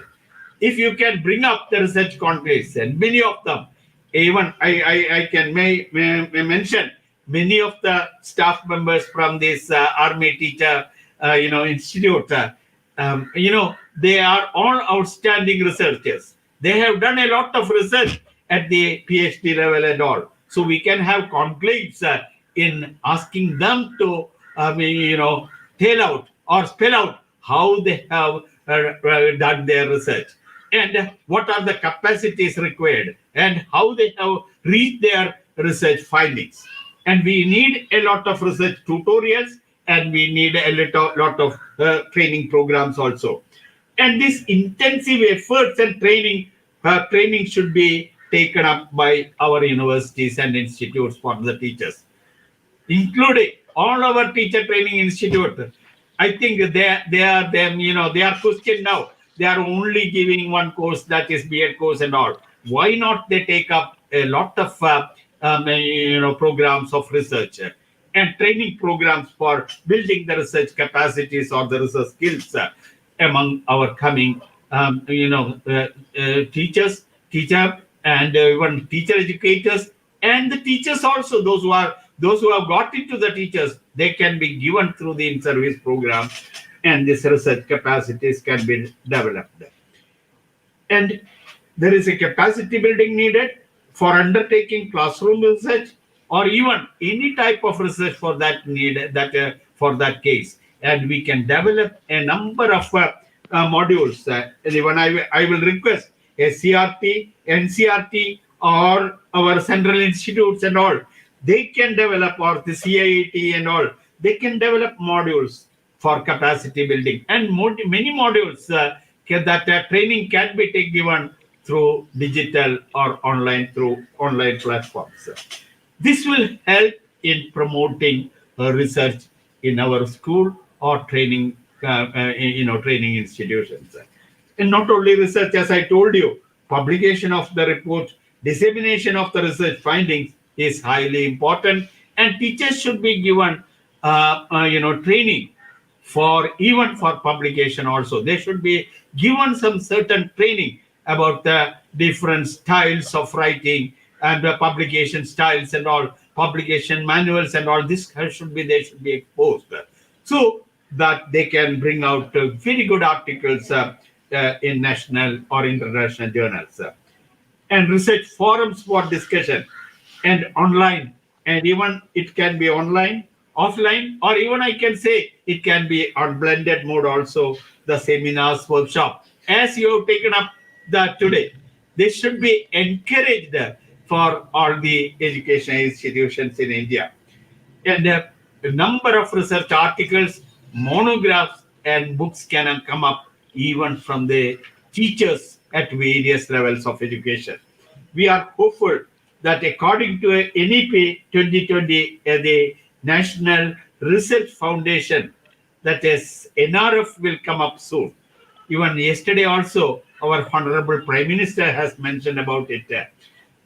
If you can bring up the research conclaves, and many of them, even I can may mention many of the staff members from this Army Teacher Institute. They are all outstanding researchers. They have done a lot of research at the PhD level and all. So we can have conclaves in asking them to tell out or spell out how they have done their research, and what are the capacities required, and how they have reached their research findings. And we need a lot of research tutorials, and we need a lot of training programs also. And this intensive efforts and training should be taken up by our universities and institutes for the teachers, including all our teacher training institute. I think they are questioned now. They are only giving one course, that is B.Ed course and all. Why not they take up a lot of programs of research and training programs for building the research capacities or the research skills among our coming teachers and even teacher educators, and the teachers also, those who have got into the teachers, they can be given through the in-service program, and this research capacities can be developed. And there is a capacity building needed for undertaking classroom research, or even any type of research for that for that case. And we can develop a number of modules. Even I will request a CRT, NCRT, or our central institutes and all, they can develop, or the CIET and all, they can develop modules for capacity building, and many modules that training can be given through digital or online, through online platforms. This will help in promoting research in our school or training training institutions. And not only research, as I told you, publication of the report, dissemination of the research findings is highly important, and teachers should be given training for publication also. They should be given some certain training about the different styles of writing and the publication styles and all, publication manuals and all. This they should be exposed, so that they can bring out very good articles in national or international journals, and research forums for discussion and online, and even it can be online, offline, or even I can say it can be on blended mode also, the seminars, workshop, as you have taken up that today. This should be encouraged for all the education institutions in India. And a number of research articles, monographs, and books can come up even from the teachers at various levels of education. We are hopeful that according to NEP 2020, the National Research Foundation, that is NRF, will come up soon. Even yesterday also, our Honorable Prime Minister has mentioned about it.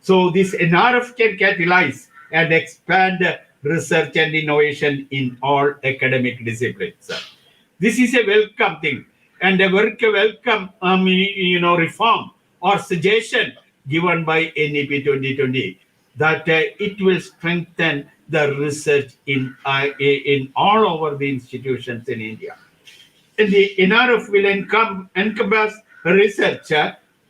So this NRF can catalyze and expand research and innovation in all academic disciplines. This is a welcome thing, and a welcome reform or suggestion given by NEP 2020, that it will strengthen the research in all over the institutions in India. And the NRF will encompass research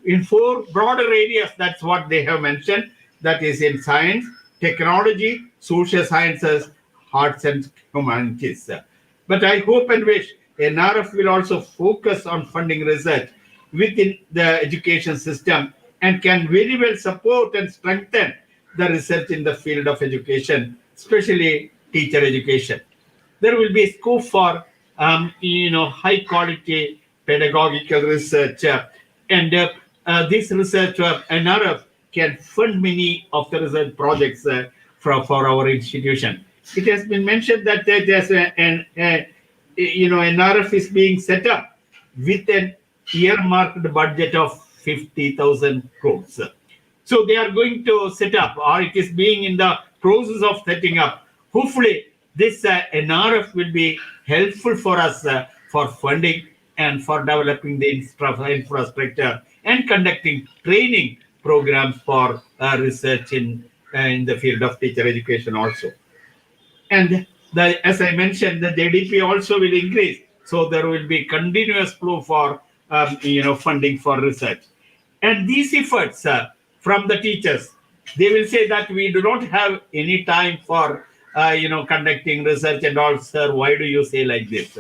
in 4 broader areas. That's what they have mentioned. That is in science, technology, social sciences, arts and humanities. But I hope and wish NRF will also focus on funding research within the education system and can very well support and strengthen the research in the field of education, especially teacher education. There will be scope for high quality pedagogical research, and this research NRF can fund many of the research projects for our institution. It has been mentioned that there's NRF is being set up with an earmarked budget of 50,000 crores. So they are going to set up, or it is being in the process of setting up. Hopefully, this NRF will be helpful for us for funding and for developing the infrastructure and conducting training programs for research in the field of teacher education also. And as I mentioned, the JDP also will increase. So there will be continuous flow for funding for research. And these efforts from the teachers, they will say that we do not have any time for conducting research and all. Sir, why do you say like this?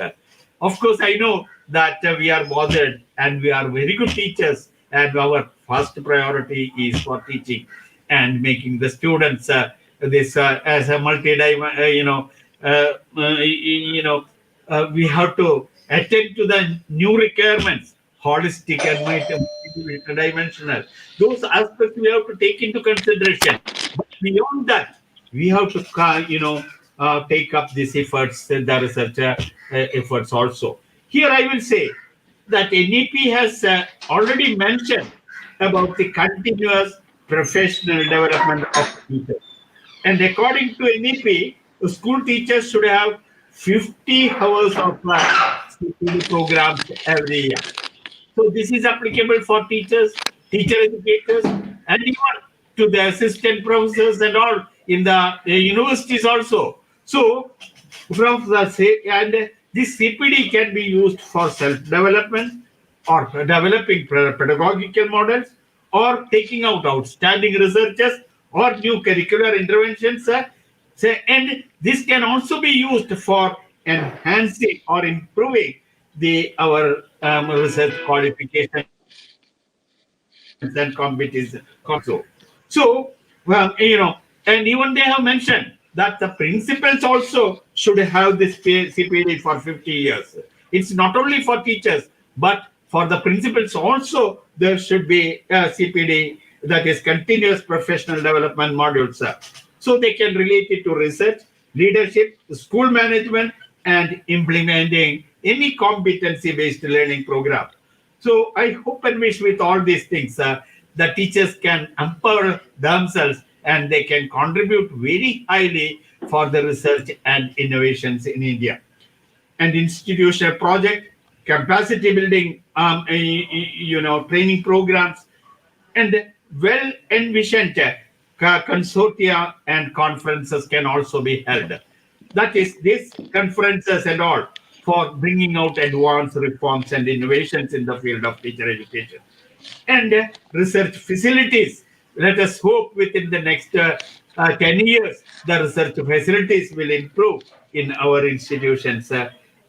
Of course, I know that we are bothered and we are very good teachers, and our first priority is for teaching and making the students this as a we have to attend to the new requirements, holistic and multidimensional. Those aspects we have to take into consideration. But beyond that, we have to take up these efforts, the research efforts also. Here I will say that NEP has already mentioned about the continuous professional development of teachers. And according to NEP, school teachers should have 50 hours of CPD programs every year. So this is applicable for teachers, teacher educators, and even to the assistant professors and all in the universities also. So this CPD can be used for self-development or developing pedagogical models or taking out outstanding researchers or new curricular interventions. And this can also be used for enhancing or improving our research qualifications and competence. So, and even they have mentioned that the principals also should have this CPD for 50 years. It's not only for teachers, but for the principals also, there should be a CPD, that is continuous professional development modules. So they can relate it to research, leadership, school management, and implementing any competency-based learning program. So I hope and wish with all these things, the teachers can empower themselves and they can contribute very highly for the research and innovations in India. And institutional project capacity building, training programs, and well-envisioned consortia and conferences can also be held. That is, these conferences and all for bringing out advanced reforms and innovations in the field of teacher education. And research facilities. Let us hope within the next 10 years, the research facilities will improve in our institutions,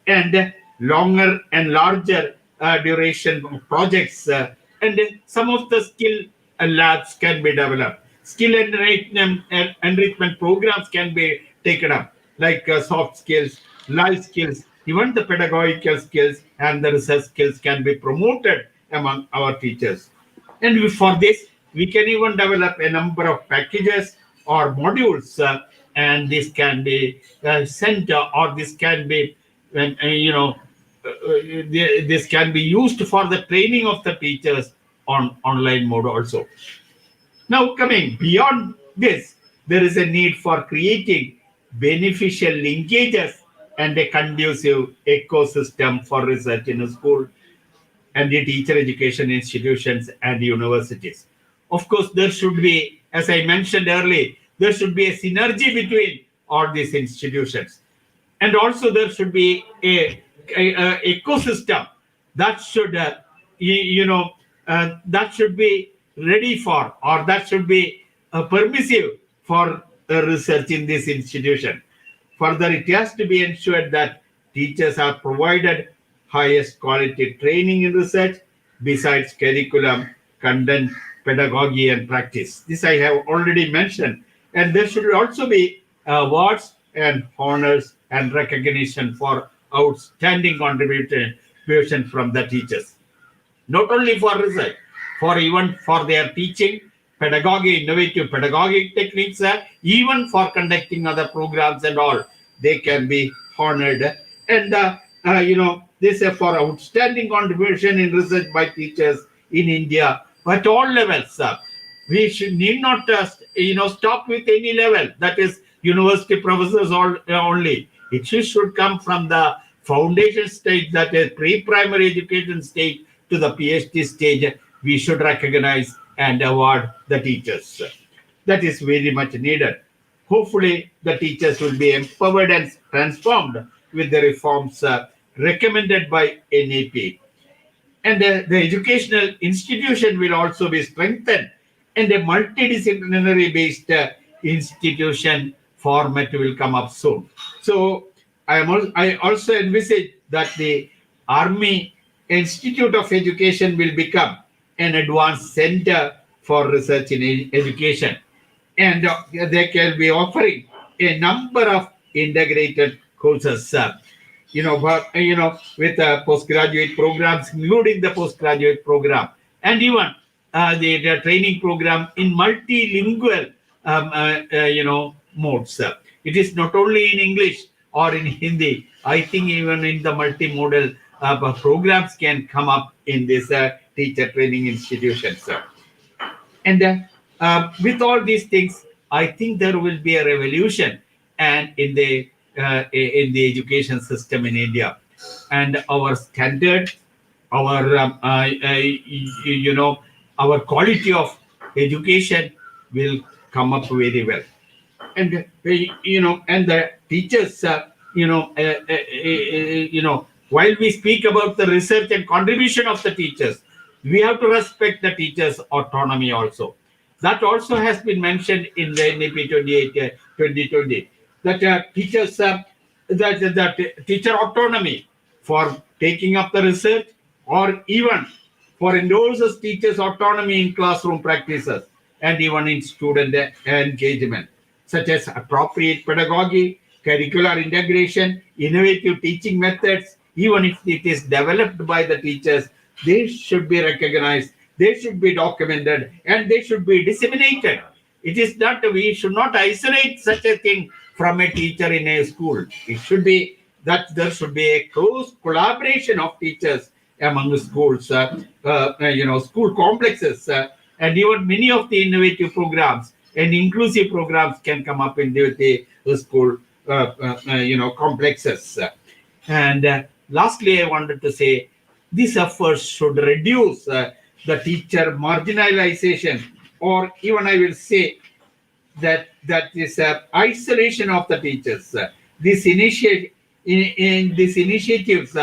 and longer and larger duration of projects, and some of the skill labs can be developed. Skill enrichment programs can be taken up, like soft skills, life skills, even the pedagogical skills and the research skills can be promoted among our teachers. And for this, we can even develop a number of packages or modules, and this can be sent, or this can be, this can be used for the training of the teachers on online mode also. Now, coming beyond this, there is a need for creating beneficial linkages and a conducive ecosystem for research in a school and the teacher education institutions and universities. Of course, there should be, as I mentioned earlier, there should be a synergy between all these institutions. And also there should be a ecosystem that should, that should be ready for, or that should be permissive for research in this institution. Further, it has to be ensured that teachers are provided highest quality training in research besides curriculum, content, pedagogy, and practice. This I have already mentioned. And there should also be awards and honors and recognition for outstanding contribution from the teachers. Not only for research, for even for their teaching, pedagogy, innovative pedagogic techniques, even for conducting other programs and all, they can be honored. And, this is for outstanding contribution in research by teachers in India at all levels. We need not stop with any level, that is university professors only. It should come from the foundation stage, that is pre-primary education stage, to the PhD stage. We should recognize and award the teachers. That is very much needed. Hopefully, the teachers will be empowered and transformed with the reforms recommended by NAP. And the educational institution will also be strengthened, and a multidisciplinary based institution format will come up soon. So I also envisage that the Army Institute of Education will become an advanced center for research in education, and they can be offering a number of integrated courses, with postgraduate programs, including the postgraduate program, and even the training program in multilingual, modes. It is not only in English or in Hindi. I think even in the multimodal programs can come up in this teacher training institutions. And with all these things, I think there will be a revolution and in the education system in India, and our standard, our our quality of education will come up very well. And and the teachers, while we speak about the research and contribution of the teachers, we have to respect the teachers' autonomy also. That also has been mentioned in the NAP 2020, that teachers, that teacher autonomy for taking up the research, or even for endorses teachers' autonomy in classroom practices and even in student engagement, such as appropriate pedagogy, curricular integration, innovative teaching methods. Even if it is developed by the teachers, they should be recognized, they should be documented, and they should be disseminated. It is not, we should not isolate such a thing from a teacher in a school. It should be that there should be a close collaboration of teachers among the schools, school complexes, and even many of the innovative programs and inclusive programs can come up in the school, complexes. And lastly, I wanted to say these efforts should reduce the teacher marginalization, or even I will say that is isolation of the teachers. This these initiatives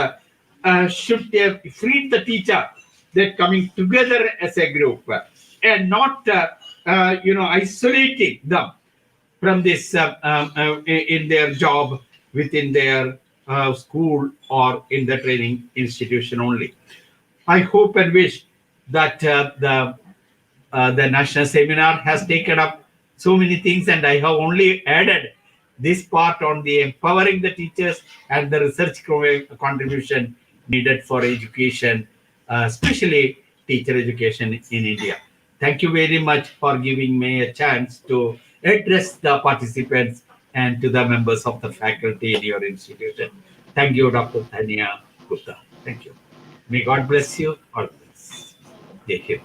should free the teacher, that coming together as a group and not isolating them from this in their job within their school or in the training institution only. I hope and wish that the national seminar has taken up so many things, and I have only added this part on the empowering the teachers and the research contribution needed for education, especially teacher education in India. Thank you very much for giving me a chance to address the participants and to the members of the faculty in your institution. Thank you, Dr. Tanya Gupta. Thank you. May God bless you. All bless. Thank you.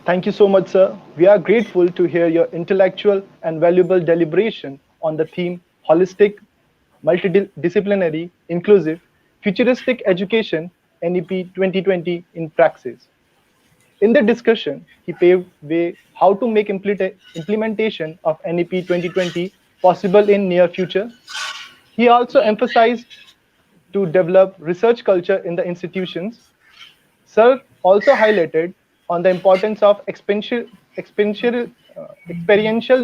Thank you so much, sir. We are grateful to hear your intellectual and valuable deliberation on the theme Holistic, Multidisciplinary, Inclusive, Futuristic Education, NEP 2020 in Praxis. In the discussion, he paved way how to make implementation of NEP 2020 possible in near future. He also emphasized to develop research culture in the institutions. Sir also highlighted on the importance of experiential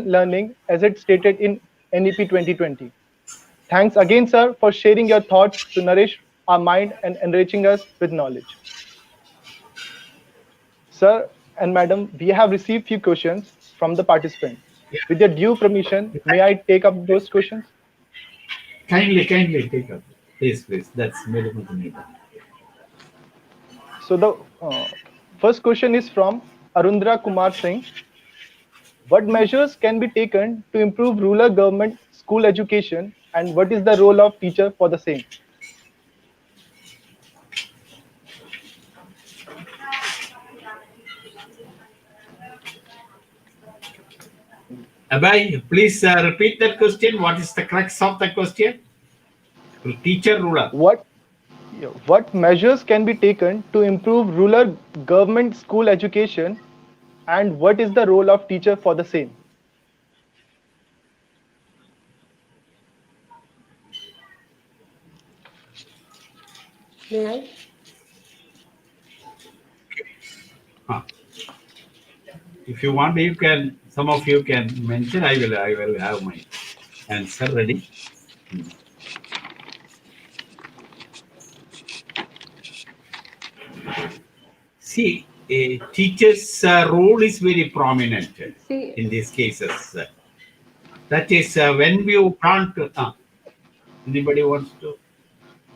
learning as it stated in NEP 2020. Thanks again, sir, for sharing your thoughts to nourish our mind and enriching us with knowledge. Sir and madam, we have received few questions from the participants. With your due permission, may I take up those questions? Kindly take up. Please. That's very much needed. So the first question is from Arundra Kumar Singh. What measures can be taken to improve rural government school education, and what is the role of teacher for the same? Abhay, please repeat that question. What is the crux of the question? Teacher ruler. What measures can be taken to improve rural government school education, and what is the role of teacher for the same? May I? If you want, you can. Some of you can mention. I will have my answer ready. See, a teacher's role is very prominent in these cases. That is when you can't. Anybody wants to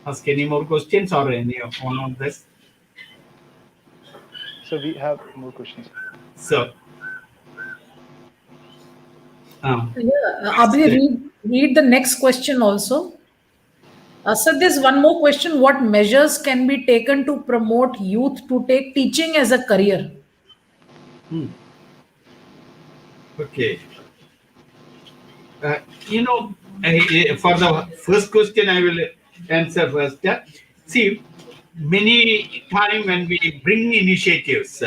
ask any more questions or any one on this? So we have more questions. So, Abhi, read the next question also. So there's one more question. What measures can be taken to promote youth to take teaching as a career? Okay. For the first question, I will answer first. See, many times when we bring initiatives,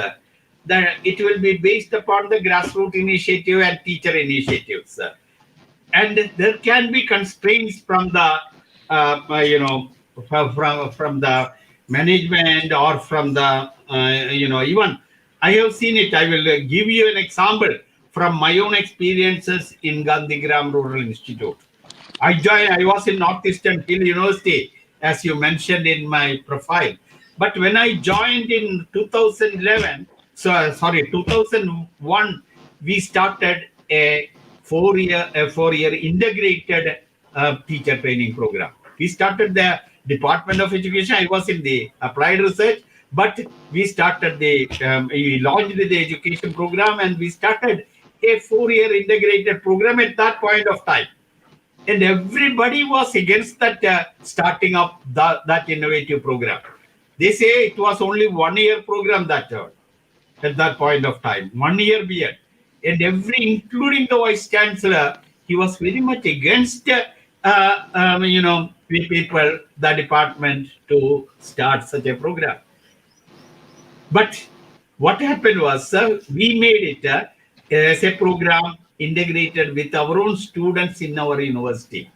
that it will be based upon the grassroots initiative and teacher initiatives. And there can be constraints from the, from the management or from the, even I have seen it. I will give you an example from my own experiences in Gandhigram Rural Institute. I was in Northeastern Hill University, as you mentioned in my profile. But when I joined in 2001, we started a four-year integrated teacher training program. We started the Department of Education. I was in the applied research, but we started we launched the education program, and we started a four-year integrated program at that point of time. And everybody was against that starting up that innovative program. They say it was only 1 year program at that point of time, 1 year B.Ed. And including the Vice Chancellor, he was very much against, people, the department to start such a program. But what happened was, we made it as a program integrated with our own students in our university.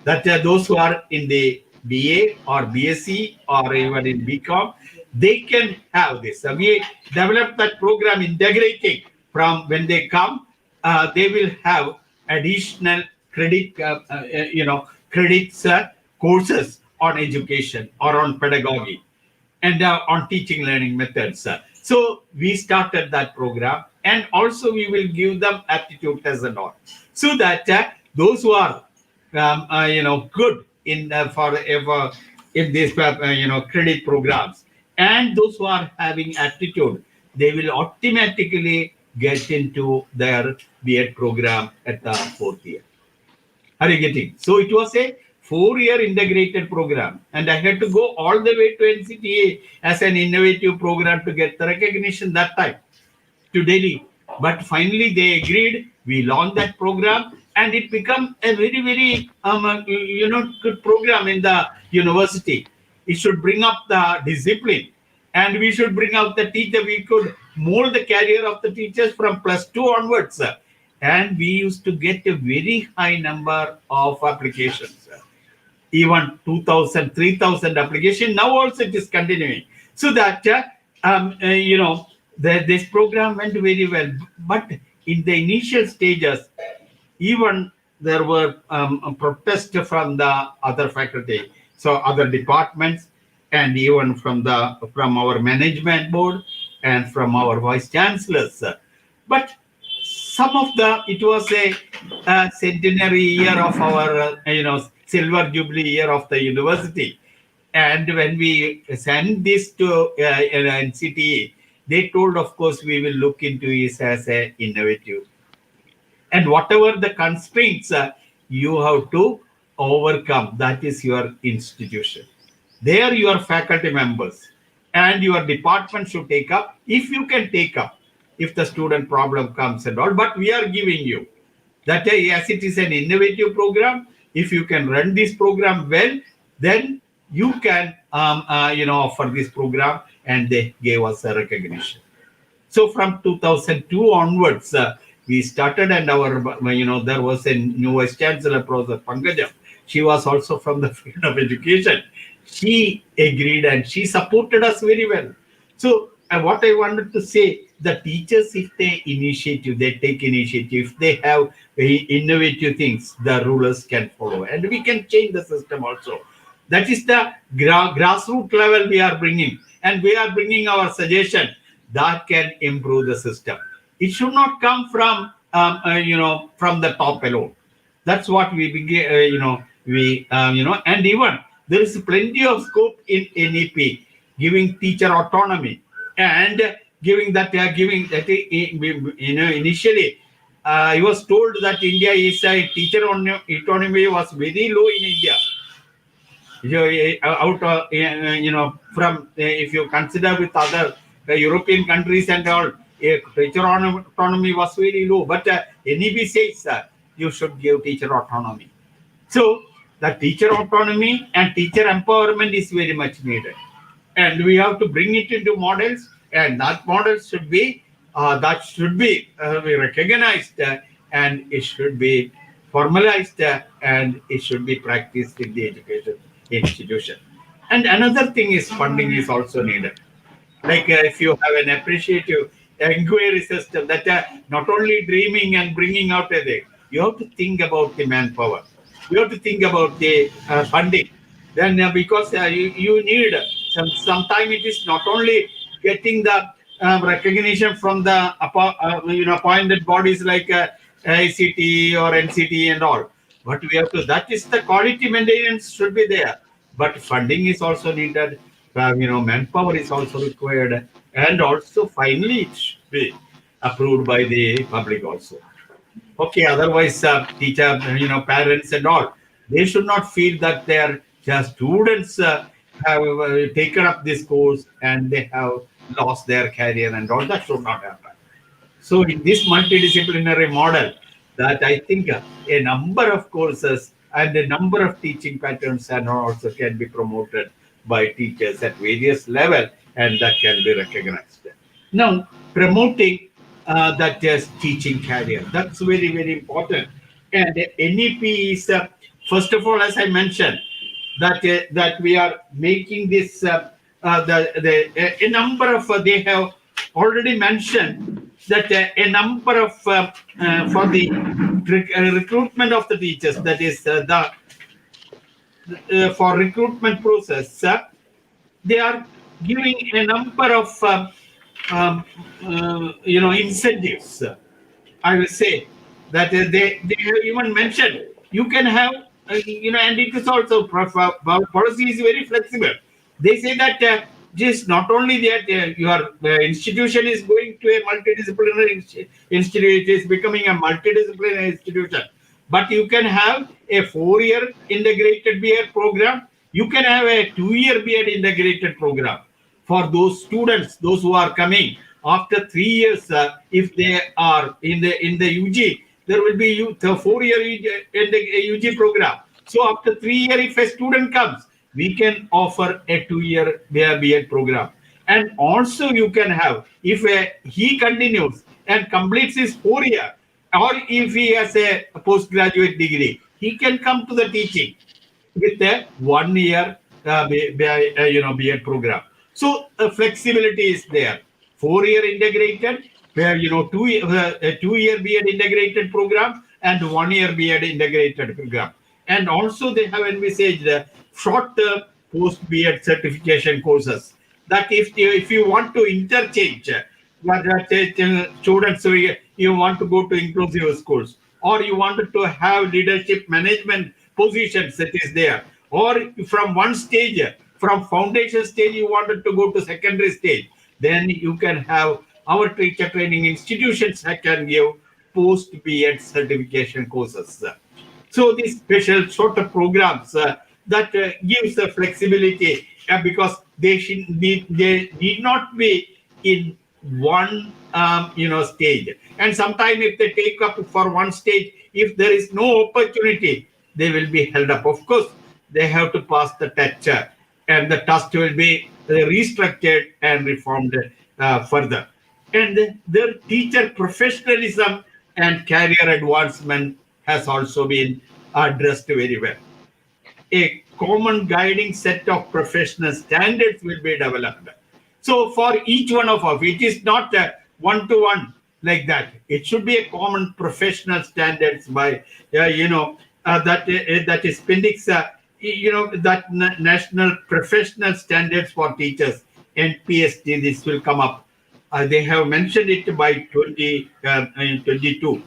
That those who are in the BA or BSc or even in BCom, they can have this. We developed that program integrating from when they come, they will have additional credit, credits courses on education or on pedagogy and on teaching learning methods. So we started that program, and also we will give them aptitude tests and all, so that those who are good in for if these credit programs, and those who are having aptitude, they will automatically get into their B.Ed program at the fourth year. Are you getting? So it was a 4-year integrated program, and I had to go all the way to NCTA as an innovative program to get the recognition that time to Delhi. But finally they agreed. We launched that program, and it became a very, very good program in the university. It should bring up the discipline, and we should bring out the teacher. We could mold the career of the teachers from +2 onwards. And we used to get a very high number of applications, even 2,000, 3,000 applications. Now also it is continuing. So that, this program went very well. But in the initial stages, even there were protests from the other faculty, so other departments, and even from our management board and from our vice chancellors. But some of it was a centenary year of our, silver jubilee year of the university. And when we sent this to NCTA, they told, of course, we will look into it as an innovative. And whatever the constraints you have to overcome, that is your institution. They are your faculty members, and your department should take up, if you can take up, if the student problem comes and all. But we are giving you that as it is an innovative program, if you can run this program well, then you can offer this program, and they gave us a recognition. So from 2002 onwards, we started, and there was a new vice chancellor, Professor Pankajam. She was also from the field of education. She agreed and she supported us very well. So what I wanted to say, the teachers, if they take initiative, if they have very innovative things, the rulers can follow, and we can change the system also. That is the grassroots level we are bringing, and we are bringing our suggestion that can improve the system. It should not come from from the top alone. That's what we begin, and even there is plenty of scope in NEP, giving teacher autonomy, and initially I was told that India is a teacher autonomy was very low in India. From if you consider with other European countries and all, teacher autonomy was very low. But NEP says you should give teacher autonomy. So the teacher autonomy and teacher empowerment is very much needed, and we have to bring it into models, and that model should be recognized, and it should be formalized, and it should be practiced in the education institution. And another thing is funding is also needed. Like if you have an appreciative inquiry system, that not only dreaming and bringing out a thing, you have to think about the manpower. You have to think about the funding. Then because you need sometime it is not only getting the recognition from the appointed bodies like ICT or NCT and all, but we have to, that is the quality maintenance should be there, but funding is also needed. Manpower is also required, and also finally it should be approved by the public also. Okay, otherwise teacher, parents and all, they should not feel that their students have taken up this course and they have lost their career and all. That should not happen. So in this multidisciplinary model, that I think a number of courses and a number of teaching patterns and also can be promoted by teachers at various level, and that can be recognized. Now, promoting that teaching career, that's very, very important. And NEP is, first of all, as I mentioned, that we are making this a number of they have already mentioned that a number of for the recruitment of the teachers, that is the for recruitment process, they are giving a number of incentives. I will say that they have even mentioned you can have and it is also policy is very flexible. They say that just not only that your institution is going to a multidisciplinary institute, it is becoming a multidisciplinary institution, but you can have a 4-year integrated B.Ed program. You can have a 2-year B.Ed integrated program for those students, those who are coming after 3 years. If they are in the UG, there will be the 4-year in the UG program. So after 3 years, if a student comes, we can offer a 2-year B.Ed program. And also you can have, if he continues and completes his 4-year, or if he has a postgraduate degree, he can come to the teaching with a 1-year B.Ed program. So flexibility is there. 4-year integrated, where a 2-year B.Ed integrated program and 1-year B.Ed integrated program. And also they have envisaged short-term post-B.Ed certification courses. That if you want to interchange students, so you want to go to inclusive schools, or you wanted to have leadership management positions that is there, or from one stage, from foundation stage, you wanted to go to secondary stage, then you can have our teacher training institutions that can give post B.Ed certification courses. So these special shorter programs that gives the flexibility because they need not be in one stage. And sometimes if they take up for one stage, if there is no opportunity, they will be held up. Of course, they have to pass the test, and the test will be restructured and reformed further. And their teacher professionalism and career advancement has also been addressed very well. A common guiding set of professional standards will be developed. So for each one of us, it is not one-to-one like that. It should be a common professional standards by, that is appendix, that national professional standards for teachers, NPST, this will come up. They have mentioned it by 2022.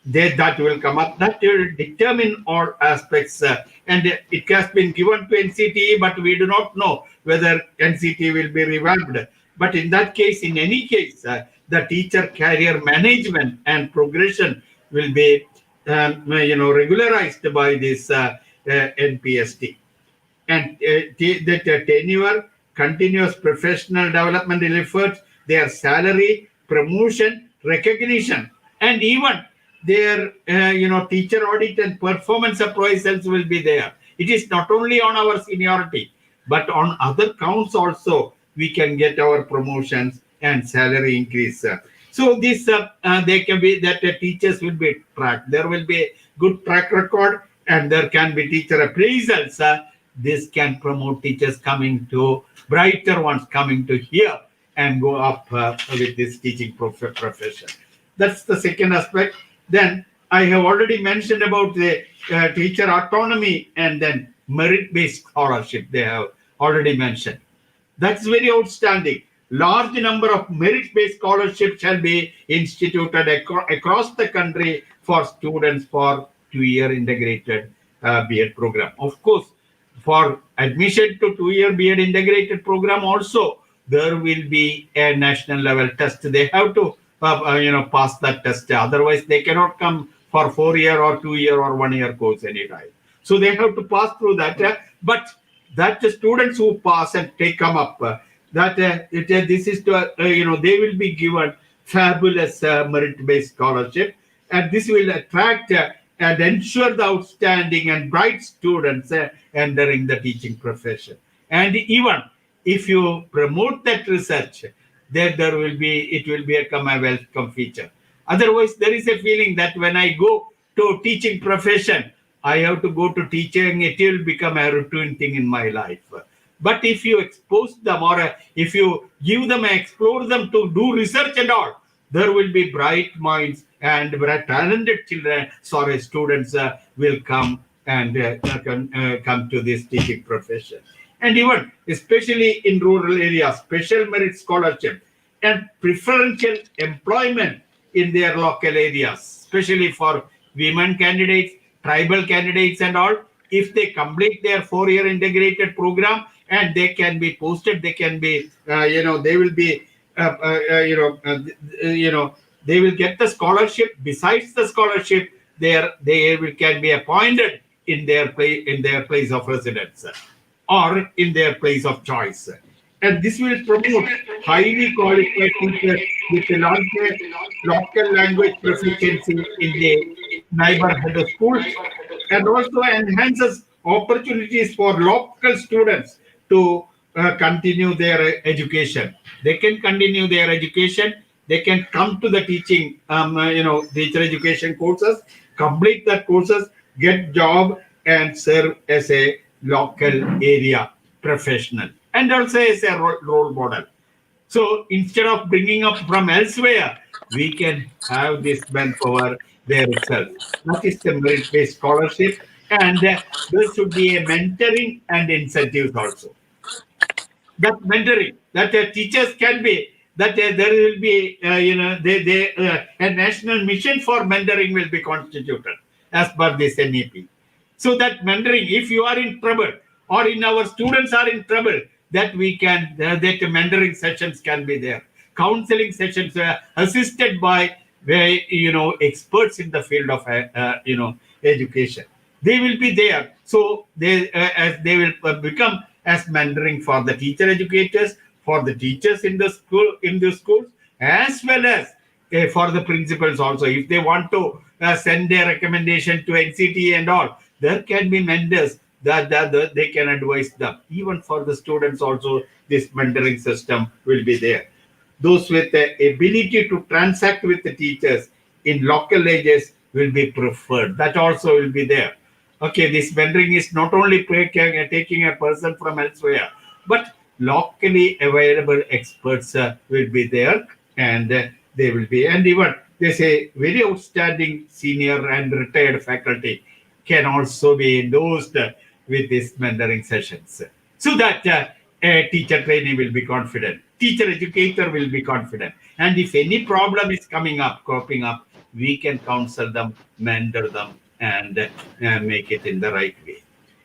That will come up. That will determine all aspects. And it has been given to NCTE, but we do not know whether NCTE will be revamped. But in that case, in any case, the teacher career management and progression will be regularized by this NPST. And that tenure, continuous professional development efforts, their salary, promotion, recognition, and even their teacher audit and performance appraisals will be there. It is not only on our seniority, but on other counts also we can get our promotions and salary increase. So this they can be that teachers will be tracked. There will be a good track record, and there can be teacher appraisals. This can promote teachers coming to brighter ones coming to here and go up with this teaching profession. That's the second aspect. Then I have already mentioned about the teacher autonomy and then merit-based scholarship. They have already mentioned. That's very outstanding. Large number of merit-based scholarships shall be instituted across the country for students for 2-year integrated B.Ed program. Of course, for admission to 2-year B.Ed integrated program also, there will be a national level test. They have to pass that test. Otherwise, they cannot come for 4-year or 2-year or 1-year course anytime. So they have to pass through that. But that the students who pass and come up, this is to they will be given fabulous merit-based scholarship, and this will attract and ensure the outstanding and bright students entering the teaching profession. And even if you promote that research, then it will become a welcome feature. Otherwise, there is a feeling that when I go to teaching profession, I have to go to teaching, it will become a routine thing in my life. But if you expose them, or if you give them, explore them to do research and all, there will be bright minds and very talented students will come and come to this teaching profession. And even, especially in rural areas, special merit scholarship and preferential employment in their local areas, especially for women candidates, tribal candidates and all, if they complete their 4-year integrated program and they can be posted, they can be, they will be, they will get the scholarship. Besides the scholarship, can be appointed in their place of residence or in their place of choice. And this will promote highly qualified teachers with a local language proficiency in the neighborhood schools, and also enhances opportunities for local students to continue their education. They can continue their education. They can come to the teaching, teacher education courses, complete the courses, get job, and serve as a local area professional, and also as a role model. So instead of bringing up from elsewhere, we can have this manpower there itself. That is the merit-based scholarship, and there should be a mentoring and incentives also. That mentoring, that teachers can be, that there will be, a national mission for mentoring will be constituted as per this NEP. So that mentoring, if you are in trouble or in our students are in trouble, that we can, that mentoring sessions can be there. Counseling sessions assisted by, experts in the field of, education. They will be there. So as they will become as mentoring for the teacher educators, for the teachers in the schools, as well as for the principals also. If they want to send their recommendation to NCT and all, there can be mentors that they can advise them. Even for the students also, this mentoring system will be there. Those with the ability to transact with the teachers in local languages will be preferred. That also will be there. Okay, this mentoring is not only taking a person from elsewhere, but locally available experts will be there, and they will be. And even there's a very outstanding senior and retired faculty can also be endorsed with these mentoring sessions, so that a teacher trainee will be confident, teacher educator will be confident, and if any problem is cropping up, we can counsel them, mentor them, and make it in the right way.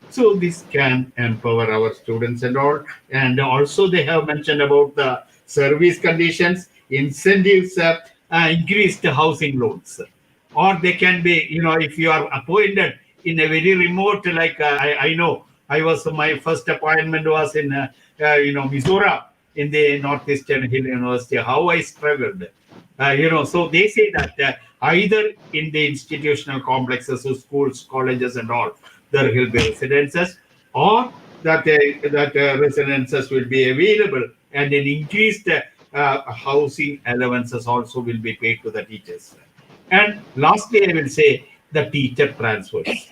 So this can empower our students and all. And also they have mentioned about the service conditions, incentives, increased housing loans, or they can be, if you are appointed in a very remote, like I know, my first appointment was in, Mizoram, in the Northeastern Hill University, how I struggled. So they say that either in the institutional complexes, so schools, colleges and all, there will be residences, or that residences will be available, and an increased housing allowances also will be paid to the teachers. And lastly, I will say the teacher transfers.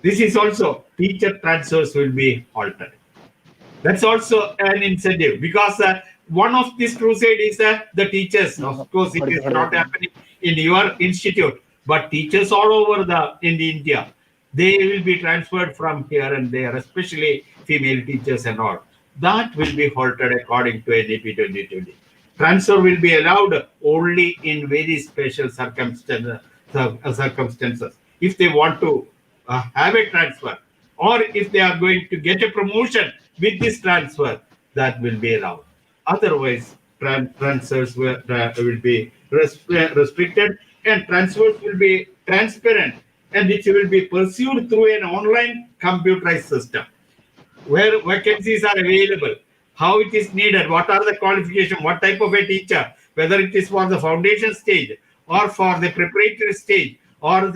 This is also, teacher transfers will be altered. That's also an incentive, because one of this crusade is the teachers. Of course, it is not happening in your institute, but teachers all over in India, they will be transferred from here and there, especially female teachers and all. That will be halted according to NEP 2020. Transfer will be allowed only in very special circumstances. If they want to have a transfer, or if they are going to get a promotion with this transfer, that will be allowed. Otherwise, transfers will be restricted, and transfers will be transparent, and it will be pursued through an online computerized system where vacancies are available, how it is needed, what are the qualifications, what type of a teacher, whether it is for the foundation stage or for the preparatory stage or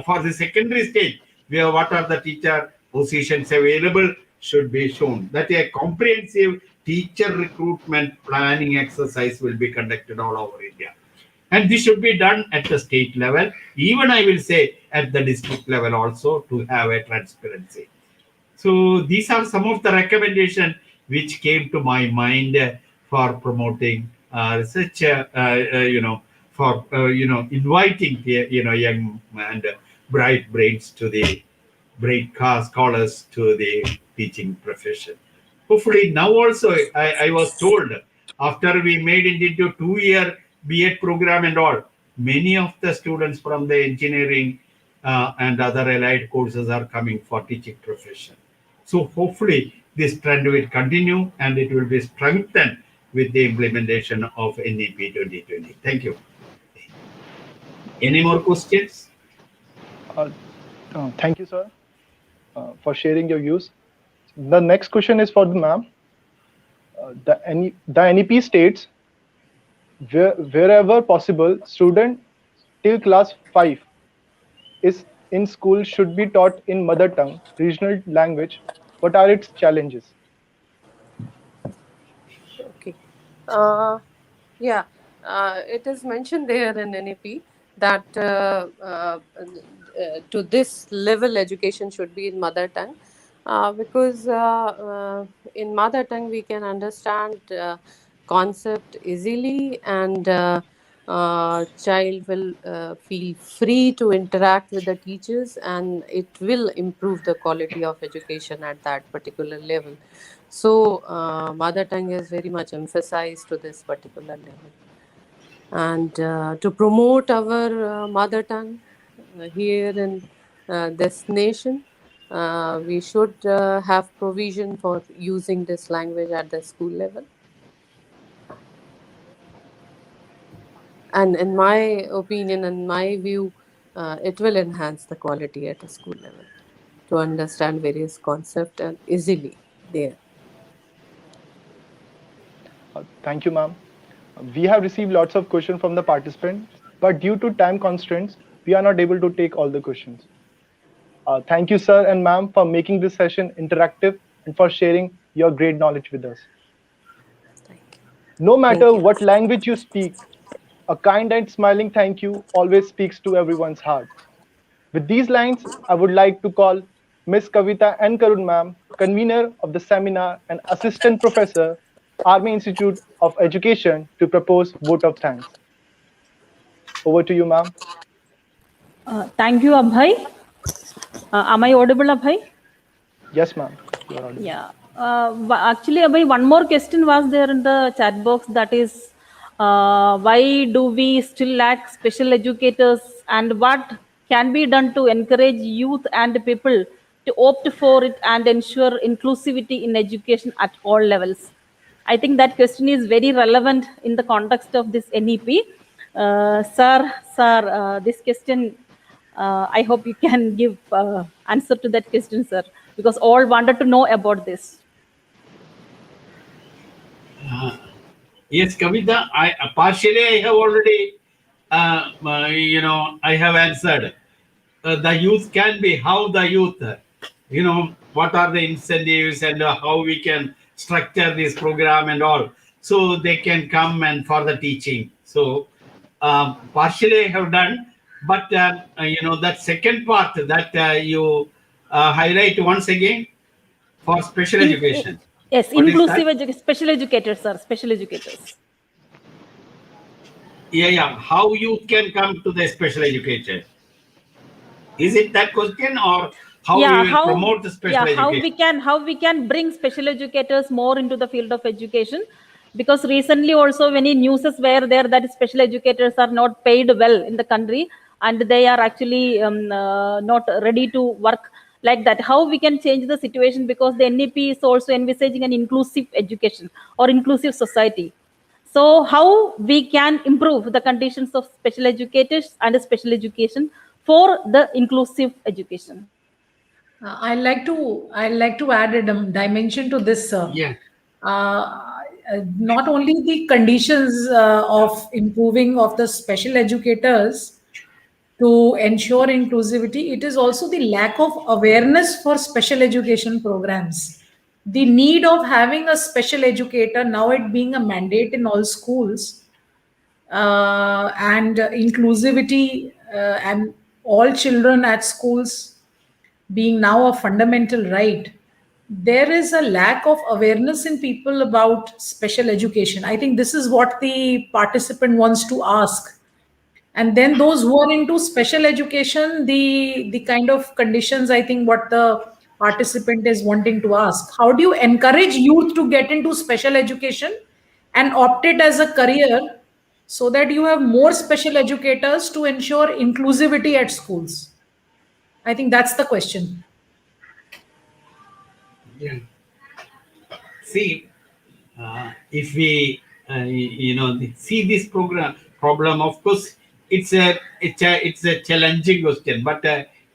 for the secondary stage, where what are the teacher positions available should be shown. That a comprehensive teacher recruitment planning exercise will be conducted all over India. And this should be done at the state level, even I will say at the district level also, to have a transparency. So these are some of the recommendations which came to my mind for promoting research, for inviting young and bright brains to the bright scholars to the teaching profession. Hopefully now also I was told, after we made it into 2-year B.Ed program and all, many of the students from the engineering and other allied courses are coming for teaching profession. So hopefully this trend will continue and it will be strengthened with the implementation of NEP 2020. Thank you. Any more questions? Thank you, sir, for sharing your views. The next question is for the ma'am. The NEP states, wherever possible, student till class 5 is in school should be taught in mother tongue, regional language. What are its challenges? Okay. It is mentioned there in NEP that to this level education should be in mother tongue, because in mother tongue we can understand concept easily, and child will feel free to interact with the teachers, and it will improve the quality of education at that particular level. So mother tongue is very much emphasized to this particular level. And to promote our mother tongue here in this nation, we should have provision for using this language at the school level. And in my opinion and my view, it will enhance the quality at a school level to understand various concepts and easily there. Thank you, ma'am. We have received lots of questions from the participants, but due to time constraints, we are not able to take all the questions. Thank you, sir and ma'am, for making this session interactive and for sharing your great knowledge with us. Thank you. No matter what language you speak, a kind and smiling thank you always speaks to everyone's heart. With these lines, I would like to call Ms. Kavita N. Karun ma'am, convener of the seminar and assistant professor, Army Institute of Education, to propose vote of thanks. Over to you, ma'am. Thank you, Abhay. Am I audible, Abhay? Yes, ma'am. You are audible. Yeah. Actually, Abhay, one more question was there in the chat box, that is, why do we still lack special educators, and what can be done to encourage youth and people to opt for it and ensure inclusivity in education at all levels? I think that question is very relevant in the context of this NEP. Sir, this question, I hope you can give answer to that question, sir, because all wanted to know about this. Yes, Kavita, I have already, I have answered. The youth can be how the youth, what are the incentives and how we can structure this program and all, so they can come and for the teaching. So partially I have done, but that second part that you highlight once again for special education. Yes, What inclusive special educators, sir, special educators. Yeah. How youth can come to the special education? Is it that question, or how we will promote the special education? How we can bring special educators more into the field of education? Because recently also many news were there that special educators are not paid well in the country, and they are actually not ready to work like that. How we can change the situation, because the NEP is also envisaging an inclusive education or inclusive society. So how we can improve the conditions of special educators and special education for the inclusive education? I like to add a dimension to this. Yeah. Not only the conditions of improving of the special educators, to ensure inclusivity, it is also the lack of awareness for special education programs. The need of having a special educator, now it being a mandate in all schools, and inclusivity and all children at schools being now a fundamental right, there is a lack of awareness in people about special education. I think this is what the participant wants to ask. And then those who are into special education, the kind of conditions, I think what the participant is wanting to ask, how do you encourage youth to get into special education and opt it as a career, so that you have more special educators to ensure inclusivity at schools? I think that's the question. Yeah. See, if we see this problem, of course it's a challenging question, but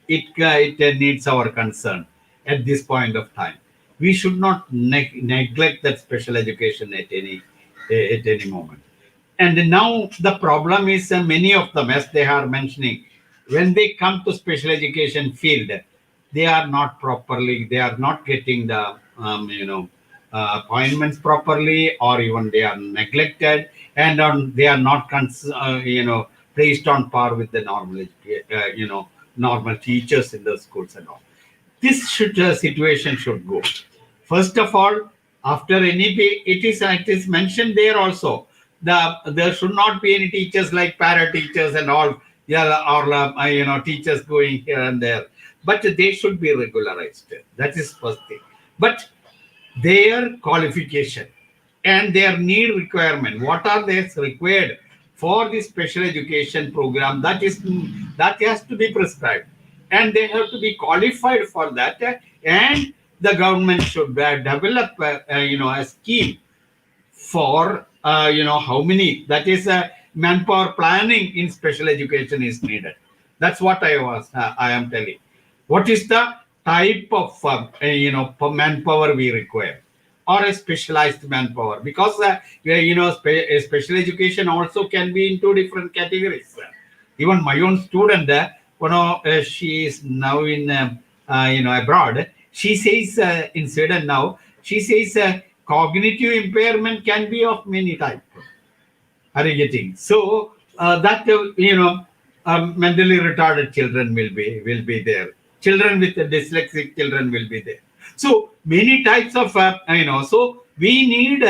it needs our concern at this point of time. We should not neglect that special education at any moment. And now the problem is, many of them, as they are mentioning, when they come to special education field, they are not getting the appointments properly, or even they are neglected, and they are not placed on par with the normal teachers in the schools and all. This situation should go. First of all, after any it is mentioned there also, there should not be any teachers like para teachers and all, or teachers going here and there, but they should be regularized. That is first thing. But their qualification and their need requirement, what are they required for the special education program, that has to be prescribed, and they have to be qualified for that. And the government should develop a scheme for how many, that is manpower planning in special education is needed. That's what I am telling. What is the type of manpower we require, or a specialized manpower? Because special education also can be into different categories. Even my own student, she is now in abroad. She says in Sweden now, she says cognitive impairment can be of many types. Are you getting? So that mentally retarded children will be there. Children with dyslexic children will be there. So many types of so we need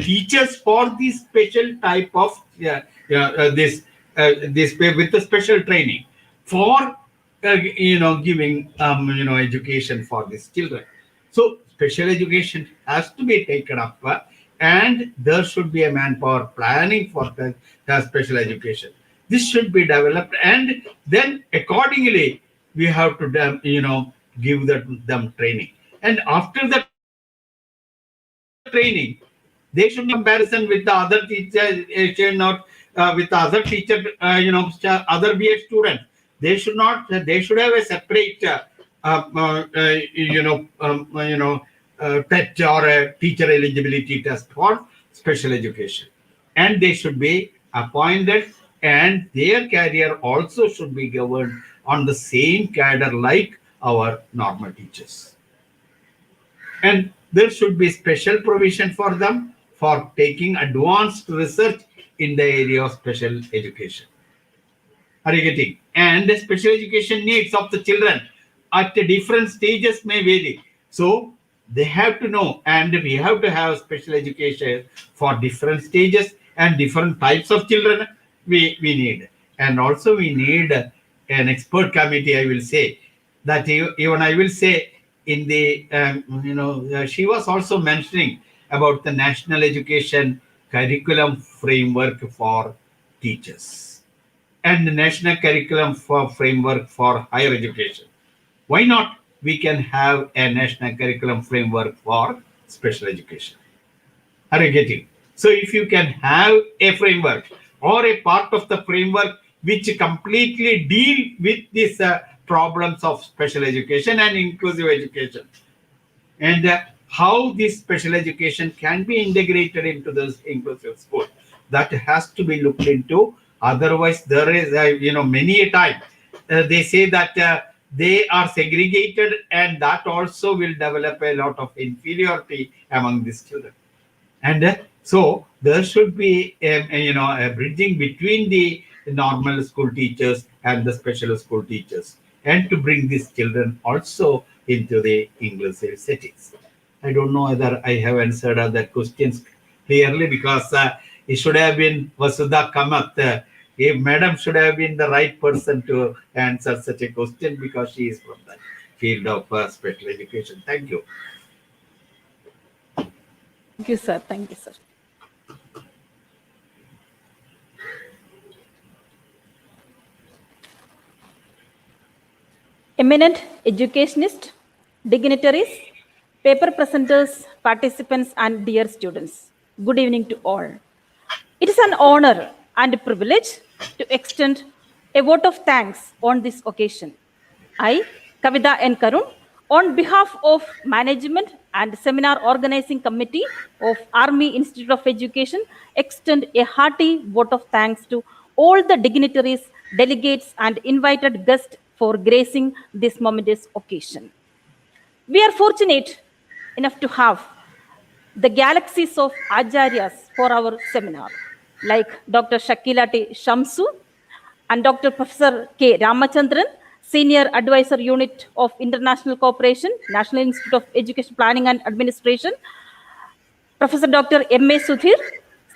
teachers for this special type of this with the special training for giving education for these children. So special education has to be taken up, and there should be a manpower planning for the special education. This should be developed, and then accordingly we have to give them training. And after the training, they should be comparison with the other teacher, not with the other teacher, other B.Ed students. They should not. They should have a separate, test or a teacher eligibility test for special education, and they should be appointed, and their career also should be governed on the same cadre like our normal teachers. And there should be special provision for them for taking advanced research in the area of special education. Are you getting? And the special education needs of the children at different stages may vary. So they have to know, and we have to have special education for different stages and different types of children we need. And also we need an expert committee, I will say. That even I will say in the, she was also mentioning about the national education curriculum framework for teachers and the national curriculum for framework for higher education. Why not we can have a national curriculum framework for special education? Are you getting? So if you can have a framework or a part of the framework which completely deal with these problems of special education and inclusive education, and how this special education can be integrated into this inclusive school, that has to be looked into Otherwise, there is, many a time they say that they are segregated, and that also will develop a lot of inferiority among these children. And so there should be a bridging between the normal school teachers and the special school teachers, and to bring these children also into the inclusive settings. I don't know whether I have answered other questions clearly, because it should have been Vasudha Kamath. Madam should have been the right person to answer such a question, because she is from the field of special education. Thank you. Thank you, sir. Thank you, sir. Eminent educationists, dignitaries, paper presenters, participants, and dear students, good evening to all. It is an honor and a privilege to extend a vote of thanks on this occasion. I, Kavita N. Karun, on behalf of Management and Seminar Organizing Committee of Army Institute of Education, extend a hearty vote of thanks to all the dignitaries, delegates, and invited guests for gracing this momentous occasion. We are fortunate enough to have the galaxies of Acharyas for our seminar, like Dr. Shakilati Shamsu and Dr. Professor K. Ramachandran, Senior Advisor Unit of International Cooperation, National Institute of Education Planning and Administration, Professor Dr. M.A. Sudhir,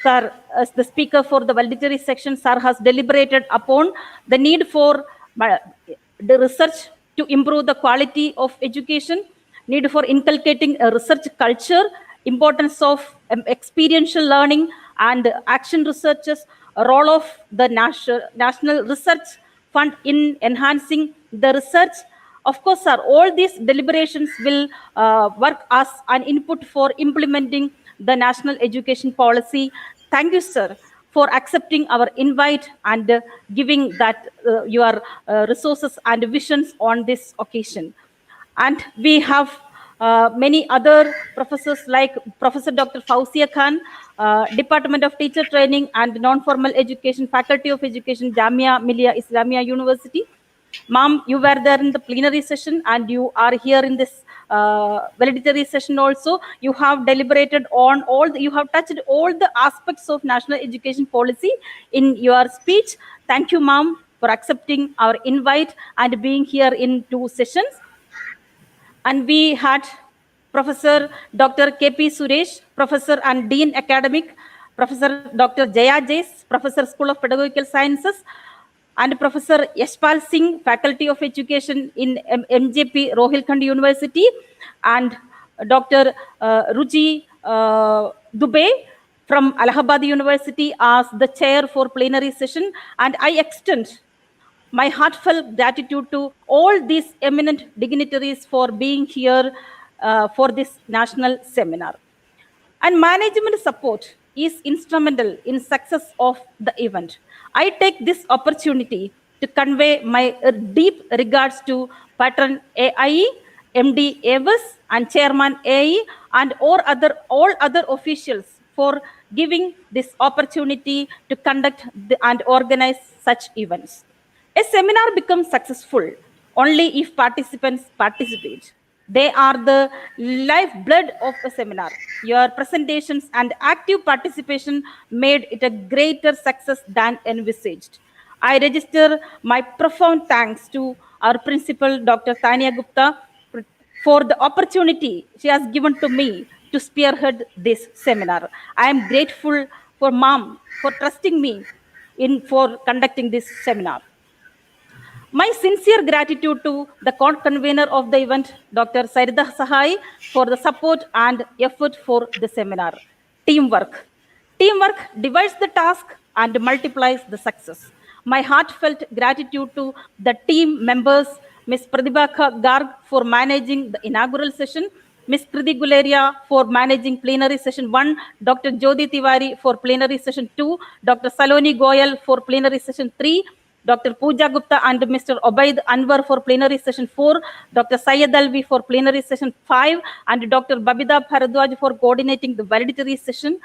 sir, as the speaker for the valedictory section, sir has deliberated upon the need for the research to improve the quality of education, need for inculcating a research culture, importance of experiential learning and action researchers, role of the National Research Fund in enhancing the research. Of course, sir, all these deliberations will work as an input for implementing the national education policy. Thank you, sir, for accepting our invite and giving that your resources and visions on this occasion. And we have many other professors like Professor Dr. Fauzia Khan, Department of Teacher Training and Non-Formal Education, Faculty of Education, Jamia Millia Islamia University. Ma'am, you were there in the plenary session and you are here in this valedictory session also. You have deliberated on you have touched all the aspects of national education policy in your speech. Thank you, ma'am, for accepting our invite and being here in 2 sessions. And we had Professor Dr. K.P. Suresh, Professor and Dean Academic, Professor Dr. Jaya Jais, Professor School of Pedagogical Sciences, and Professor Yashpal Singh, Faculty of Education in MJP Rohilkhand University, and Dr. Ruchi Dubey from Allahabad University as the chair for plenary session. And I extend my heartfelt gratitude to all these eminent dignitaries for being here for this national seminar. And management support is instrumental in success of the event. I take this opportunity to convey my deep regards to Patron AIE, MD Avis, and Chairman AIE, and all other officials for giving this opportunity to conduct and organize such events. A seminar becomes successful only if participants participate. They are the lifeblood of a seminar. Your presentations and active participation made it a greater success than envisaged. I register my profound thanks to our principal, Dr. Tanya Gupta, for the opportunity she has given to me to spearhead this seminar. I am grateful for Mom for trusting me for conducting this seminar. My sincere gratitude to the convener of the event, Dr. Sarida Sahai, for the support and effort for the seminar. Teamwork. Teamwork divides the task and multiplies the success. My heartfelt gratitude to the team members, Ms. Pratibha Garg for managing the inaugural session, Ms. Kriti Guleria for managing plenary session 1, Dr. Jyoti Tiwari for plenary session 2, Dr. Saloni Goyal for plenary session 3, Dr. Pooja Gupta and Mr. Obaid Anwar for plenary session 4, Dr. Syed Alvi for plenary session 5, and Dr. Babida Bharadwaj for coordinating the valedictory session.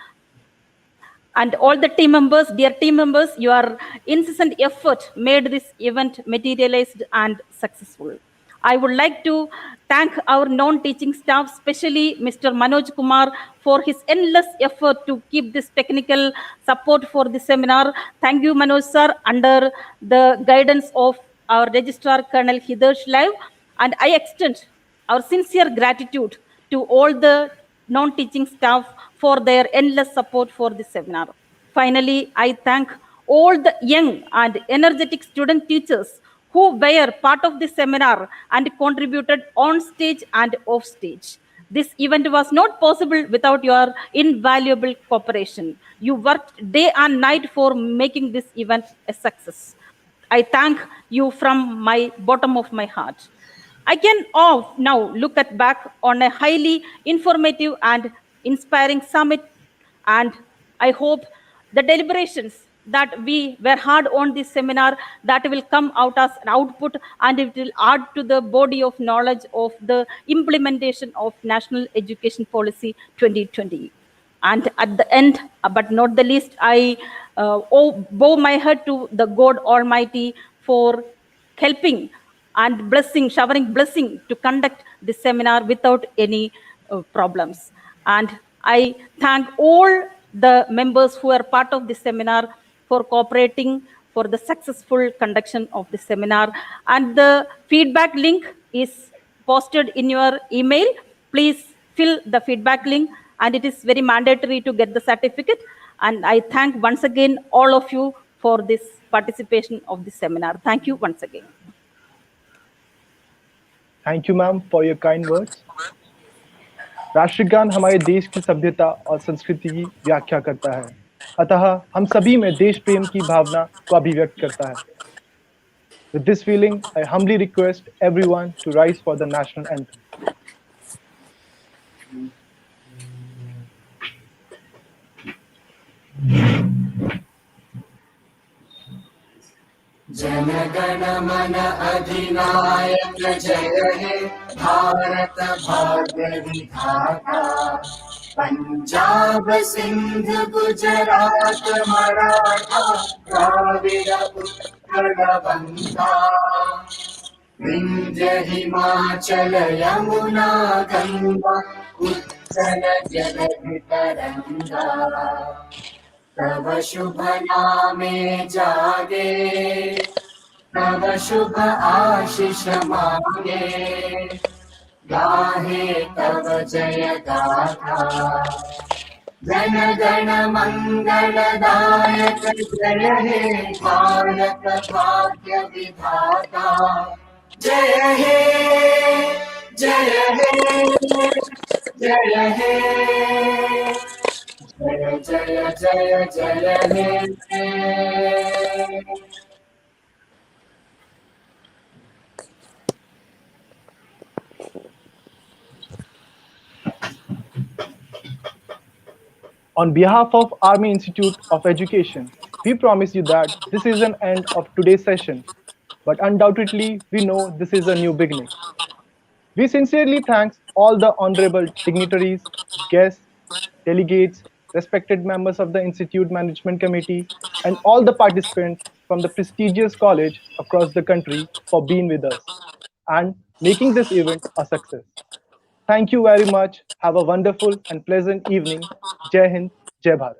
And all the team members, dear team members, your incessant effort made this event materialized and successful. I would like to thank our non-teaching staff, especially Mr. Manoj Kumar, for his endless effort to keep this technical support for the seminar. Thank you, Manoj sir, under the guidance of our Registrar Colonel Hidarsh Live. And I extend our sincere gratitude to all the non-teaching staff for their endless support for this seminar. Finally, I thank all the young and energetic student teachers who were part of this seminar and contributed on stage and off stage. This event was not possible without your invaluable cooperation. You worked day and night for making this event a success. I thank you from my bottom of my heart. I can now look at back on a highly informative and inspiring summit, and I hope the deliberations that we were hard on this seminar that will come out as an output, and it will add to the body of knowledge of the implementation of National Education Policy 2020. And at the end, but not the least, I bow my head to the God Almighty for helping and blessing, showering blessing to conduct this seminar without any problems. And I thank all the members who are part of this seminar for cooperating for the successful conduction of the seminar. And the feedback link is posted in your email. Please fill the feedback link, and it is very mandatory to get the certificate. And I thank once again all of you for this participation of this seminar. Thank you once again. Thank you ma'am for your kind words. राष्ट्रगान हमारे देश की सभ्यता और संस्कृति की व्याख्या करता है, अतः हम सभी में देश प्रेम की भावना को अभिव्यक्त करता है। With this feeling, I humbly request everyone to rise for the national anthem. Jana Gana मन अधिनायक जय हे भारत भाग्य विधाता। पंजाब सिंध गुजरात मराठा द्राविड़ उत्कल बंगा। विंध्य हिमाचल यमुना गंगा उच्चल जलधि तरंगा। तव शुभ नामे जागे, तव शुभ आशीष मांगे। गाहे तव जय गाथा, जन गण मंगलदायक जय हे भारत भाग्य विधाता। जय हे जय हे जय हे जय जय जय जय हे। On behalf of Army Institute of Education, we promise you that this is an end of today's session, but undoubtedly we know this is a new beginning. We sincerely thank all the honorable dignitaries, guests, delegates, respected members of the Institute Management Committee, and all the participants from the prestigious college across the country for being with us and making this event a success. Thank you very much. Have a wonderful and pleasant evening. Jai Hind, Jai Bharat.